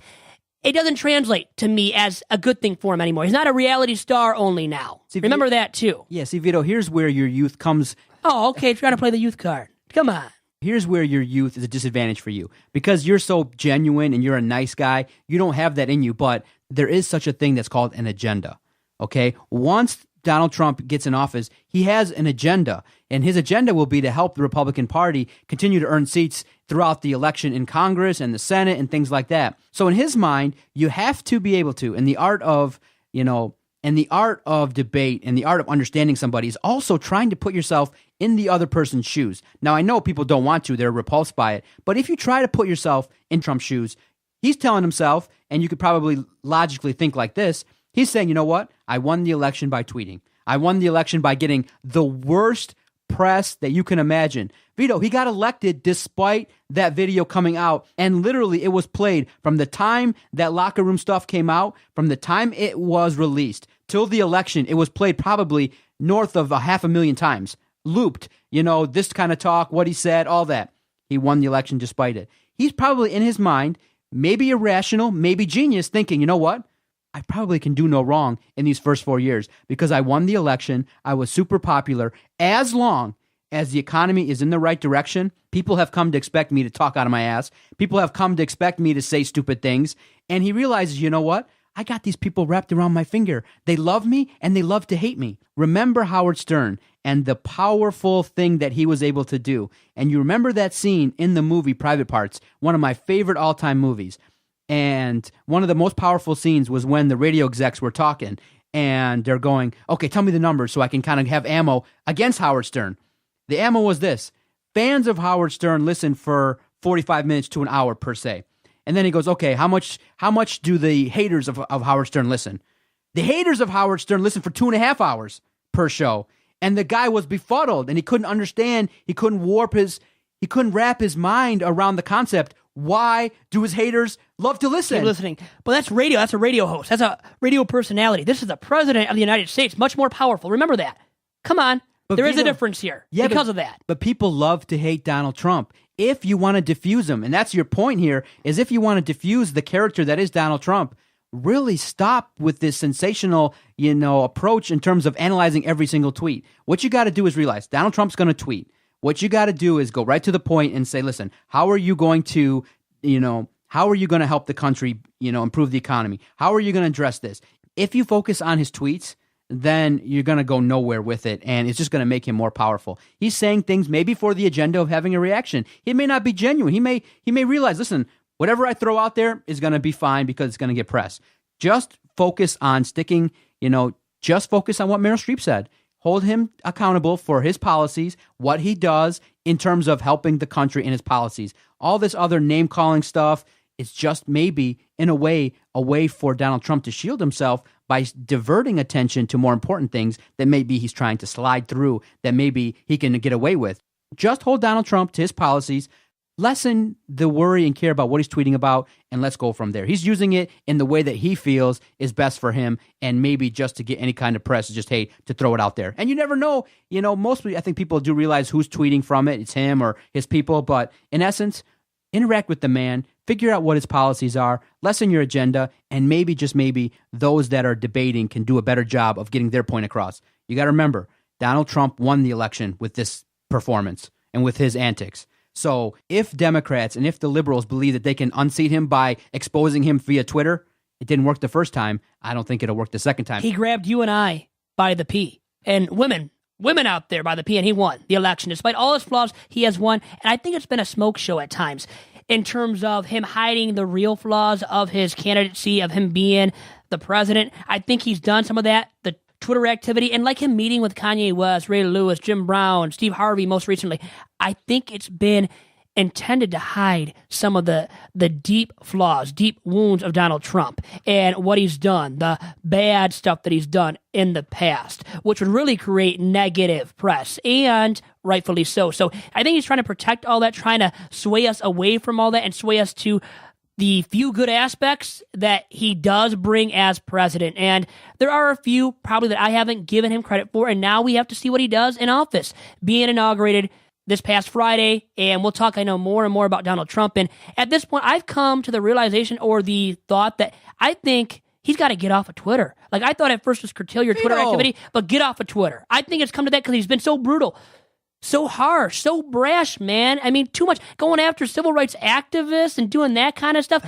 It doesn't translate to me as a good thing for him anymore. He's not a reality star only now. See, remember that, too. Yeah, see, Vito, here's where your youth comes. Oh, okay. Trying to play the youth card. Come on. Here's where your youth is a disadvantage for you. Because you're so genuine and you're a nice guy, you don't have that in you, but there is such a thing that's called an agenda, okay? Once Donald Trump gets in office, he has an agenda, and his agenda will be to help the Republican Party continue to earn seats throughout the election in Congress and the Senate and things like that. So in his mind, you have to be able to, in the art of, and the art of debate and the art of understanding somebody is also trying to put yourself in the other person's shoes. Now, I know people don't want to, they're repulsed by it, but if you try to put yourself in Trump's shoes, he's telling himself, and you could probably logically think like this, he's saying, you know what? I won the election by tweeting. I won the election by getting the worst press that you can imagine. Vito, he got elected despite that video coming out, and literally it was played from the time that locker room stuff came out, from the time it was released till the election. It was played probably north of 500,000 times, looped, this kind of talk, what he said, all that. He won the election despite it. He's probably in his mind, maybe irrational, maybe genius, thinking, you know what? I probably can do no wrong in these first 4 years because I won the election. I was super popular. As long as the economy is in the right direction, people have come to expect me to talk out of my ass. People have come to expect me to say stupid things. And he realizes, you know what? I got these people wrapped around my finger. They love me and they love to hate me. Remember Howard Stern and the powerful thing that he was able to do. And you remember that scene in the movie Private Parts, one of my favorite all-time movies. And one of the most powerful scenes was when the radio execs were talking and they're going, okay, tell me the numbers so I can kind of have ammo against Howard Stern. The ammo was this: fans of Howard Stern listen for 45 minutes to an hour per se. And then he goes, okay, how much do the haters of Howard Stern listen? The haters of Howard Stern listen for 2.5 hours per show. And the guy was befuddled and he couldn't understand. He couldn't wrap his mind around the concept. Why do his haters love to listen? Keep listening. But that's radio. That's a radio host. That's a radio personality. This is the president of the United States. Much more powerful. Remember that. Come on. But there is a difference here because of that. But people love to hate Donald Trump. If you want to diffuse him, and that's your point here, is if you want to diffuse the character that is Donald Trump, really stop with this sensational, approach in terms of analyzing every single tweet. What you got to do is realize Donald Trump's going to tweet. What you got to do is go right to the point and say, listen, how are you going to help the country, improve the economy? How are you going to address this? If you focus on his tweets, then you're going to go nowhere with it, and it's just going to make him more powerful. He's saying things maybe for the agenda of having a reaction. He may not be genuine. He may realize, listen, whatever I throw out there is going to be fine because it's going to get press. Just focus on just focus on what Meryl Streep said. Hold him accountable for his policies, what he does in terms of helping the country and his policies. All this other name-calling stuff is just maybe, in a way for Donald Trump to shield himself by diverting attention to more important things that maybe he's trying to slide through, that maybe he can get away with. Just hold Donald Trump to his policies, lessen the worry and care about what he's tweeting about, and let's go from there. He's using it in the way that he feels is best for him, and maybe just to get any kind of press, just, hey, to throw it out there. And you never know, mostly I think people do realize who's tweeting from it. It's him or his people, but in essence, interact with the man, figure out what his policies are, lessen your agenda, and maybe, just maybe, those that are debating can do a better job of getting their point across. You got to remember, Donald Trump won the election with this performance and with his antics. So if Democrats and if the liberals believe that they can unseat him by exposing him via Twitter, it didn't work the first time. I don't think it'll work the second time. He grabbed you and I by the pee. And women out there by the pee, and he won the election. Despite all his flaws, he has won. And I think it's been a smoke show at times in terms of him hiding the real flaws of his candidacy, of him being the president. I think he's done some of that, the Twitter activity, and like him meeting with Kanye West, Ray Lewis, Jim Brown, Steve Harvey most recently. I think it's been intended to hide some of the deep flaws, deep wounds of Donald Trump and what he's done, the bad stuff that he's done in the past, which would really create negative press, and rightfully so. So I think he's trying to protect all that, trying to sway us away from all that and sway us to the few good aspects that he does bring as president. And there are a few probably that I haven't given him credit for, and now we have to see what he does in office, being inaugurated this past Friday, and we'll talk, I know, more and more about Donald Trump. And at this point, I've come to the realization or the thought that I think he's got to get off of Twitter. Like, I thought at first was curtail your Twitter activity, but get off of Twitter. I think it's come to that because he's been so brutal, so harsh, so brash, man. I mean, too much going after civil rights activists and doing that kind of stuff.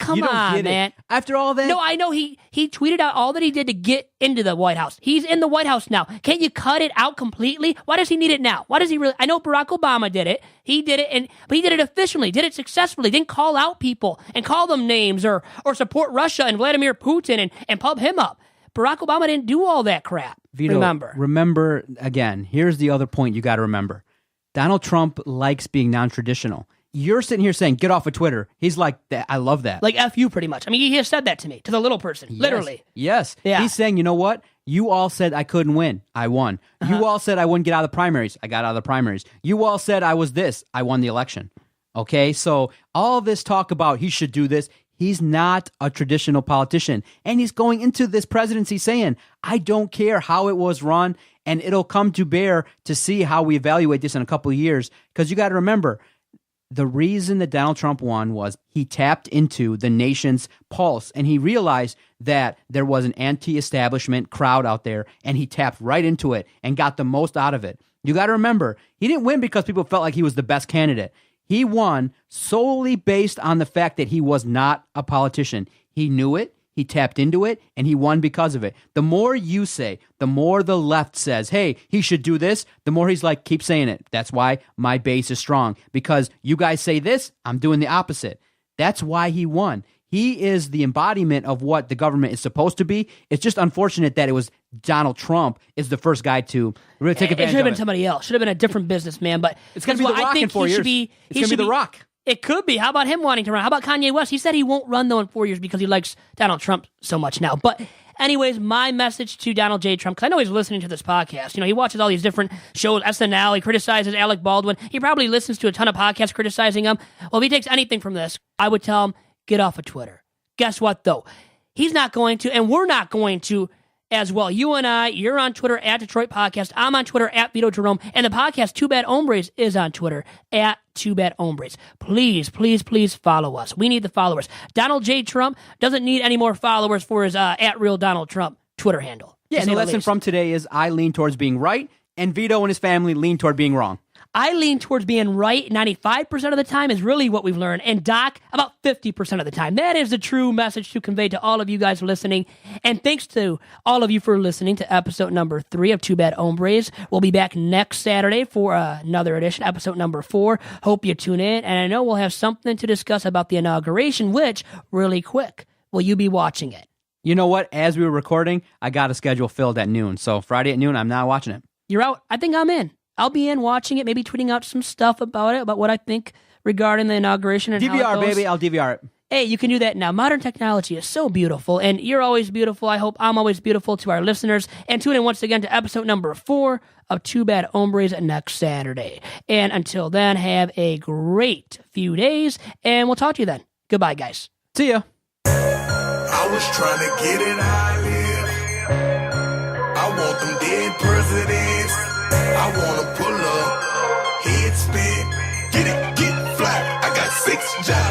Come on, man. After all that? No, I know he tweeted out all that he did to get into the White House. He's in the White House now. Can't you cut it out completely? Why does he need it now? Why does he really? I know Barack Obama did it. He did it, but he did it efficiently, did it successfully, didn't call out people and call them names or support Russia and Vladimir Putin and pub him up. Barack Obama didn't do all that crap. Vito, remember, again, here's the other point you got to remember. Donald Trump likes being non-traditional. You're sitting here saying, get off of Twitter. He's like, I love that. Like, F you, pretty much. I mean, he has said that to me, to the little person, literally. Yes. Yeah. He's saying, you know what? You all said I couldn't win. I won. You all said I wouldn't get out of the primaries. I got out of the primaries. You all said I was this. I won the election. Okay? So all this talk about he should do this, he's not a traditional politician. And he's going into this presidency saying, I don't care how it was run, and it'll come to bear to see how we evaluate this in a couple of years. Because you got to remember, the reason that Donald Trump won was he tapped into the nation's pulse, and he realized that there was an anti-establishment crowd out there, and he tapped right into it and got the most out of it. You got to remember, he didn't win because people felt like he was the best candidate. He won solely based on the fact that he was not a politician. He knew it. He tapped into it, and he won because of it. The more you say, the more the left says, hey, he should do this, the more he's like, keep saying it. That's why my base is strong. Because you guys say this, I'm doing the opposite. That's why he won. He is the embodiment of what the government is supposed to be. It's just unfortunate that it was Donald Trump is the first guy to really take advantage of it. It should have been somebody else. Should have been a different businessman. But it's going to be The Rock in 4 years. It's going to be The Rock. It could be. How about him wanting to run? How about Kanye West? He said he won't run, though, in 4 years because he likes Donald Trump so much now. But anyways, my message to Donald J. Trump, because I know he's listening to this podcast. You know, he watches all these different shows, SNL. He criticizes Alec Baldwin. He probably listens to a ton of podcasts criticizing him. Well, if he takes anything from this, I would tell him, get off of Twitter. Guess what, though? He's not going to, and we're not going to as well. You and I, you're on Twitter at Detroit Podcast. I'm on Twitter at Vito Jerome. And the podcast, Two Bad Hombres, is on Twitter at Two Bad Hombres. Please, please, please follow us. We need the followers. Donald J. Trump doesn't need any more followers for his at Real Donald Trump Twitter handle. Yeah, and the lesson from today is I lean towards being right, and Vito and his family lean toward being wrong. I lean towards being right 95% of the time is really what we've learned. And Doc, about 50% of the time. That is the true message to convey to all of you guys listening. And thanks to all of you for listening to episode number 3 of Two Bad Hombres. We'll be back next Saturday for another edition, episode number 4. Hope you tune in. And I know we'll have something to discuss about the inauguration, which, really quick, will you be watching it? You know what? As we were recording, I got a schedule filled at noon. So Friday at noon, I'm not watching it. You're out? I think I'm in. I'll be in watching it, maybe tweeting out some stuff about it, about what I think regarding the inauguration and DVR, how it goes. baby. I'll DVR it. Hey, you can do that now. Modern technology is so beautiful, and you're always beautiful. I hope I'm always beautiful to our listeners. And tune in once again to episode number 4 of Two Bad Hombres next Saturday. And until then, have a great few days, and we'll talk to you then. Goodbye, guys. See ya. I was trying to get it how I live. I want them dead presidents. I wanna pull up, head spin, get it, get fly. I got 6 jobs.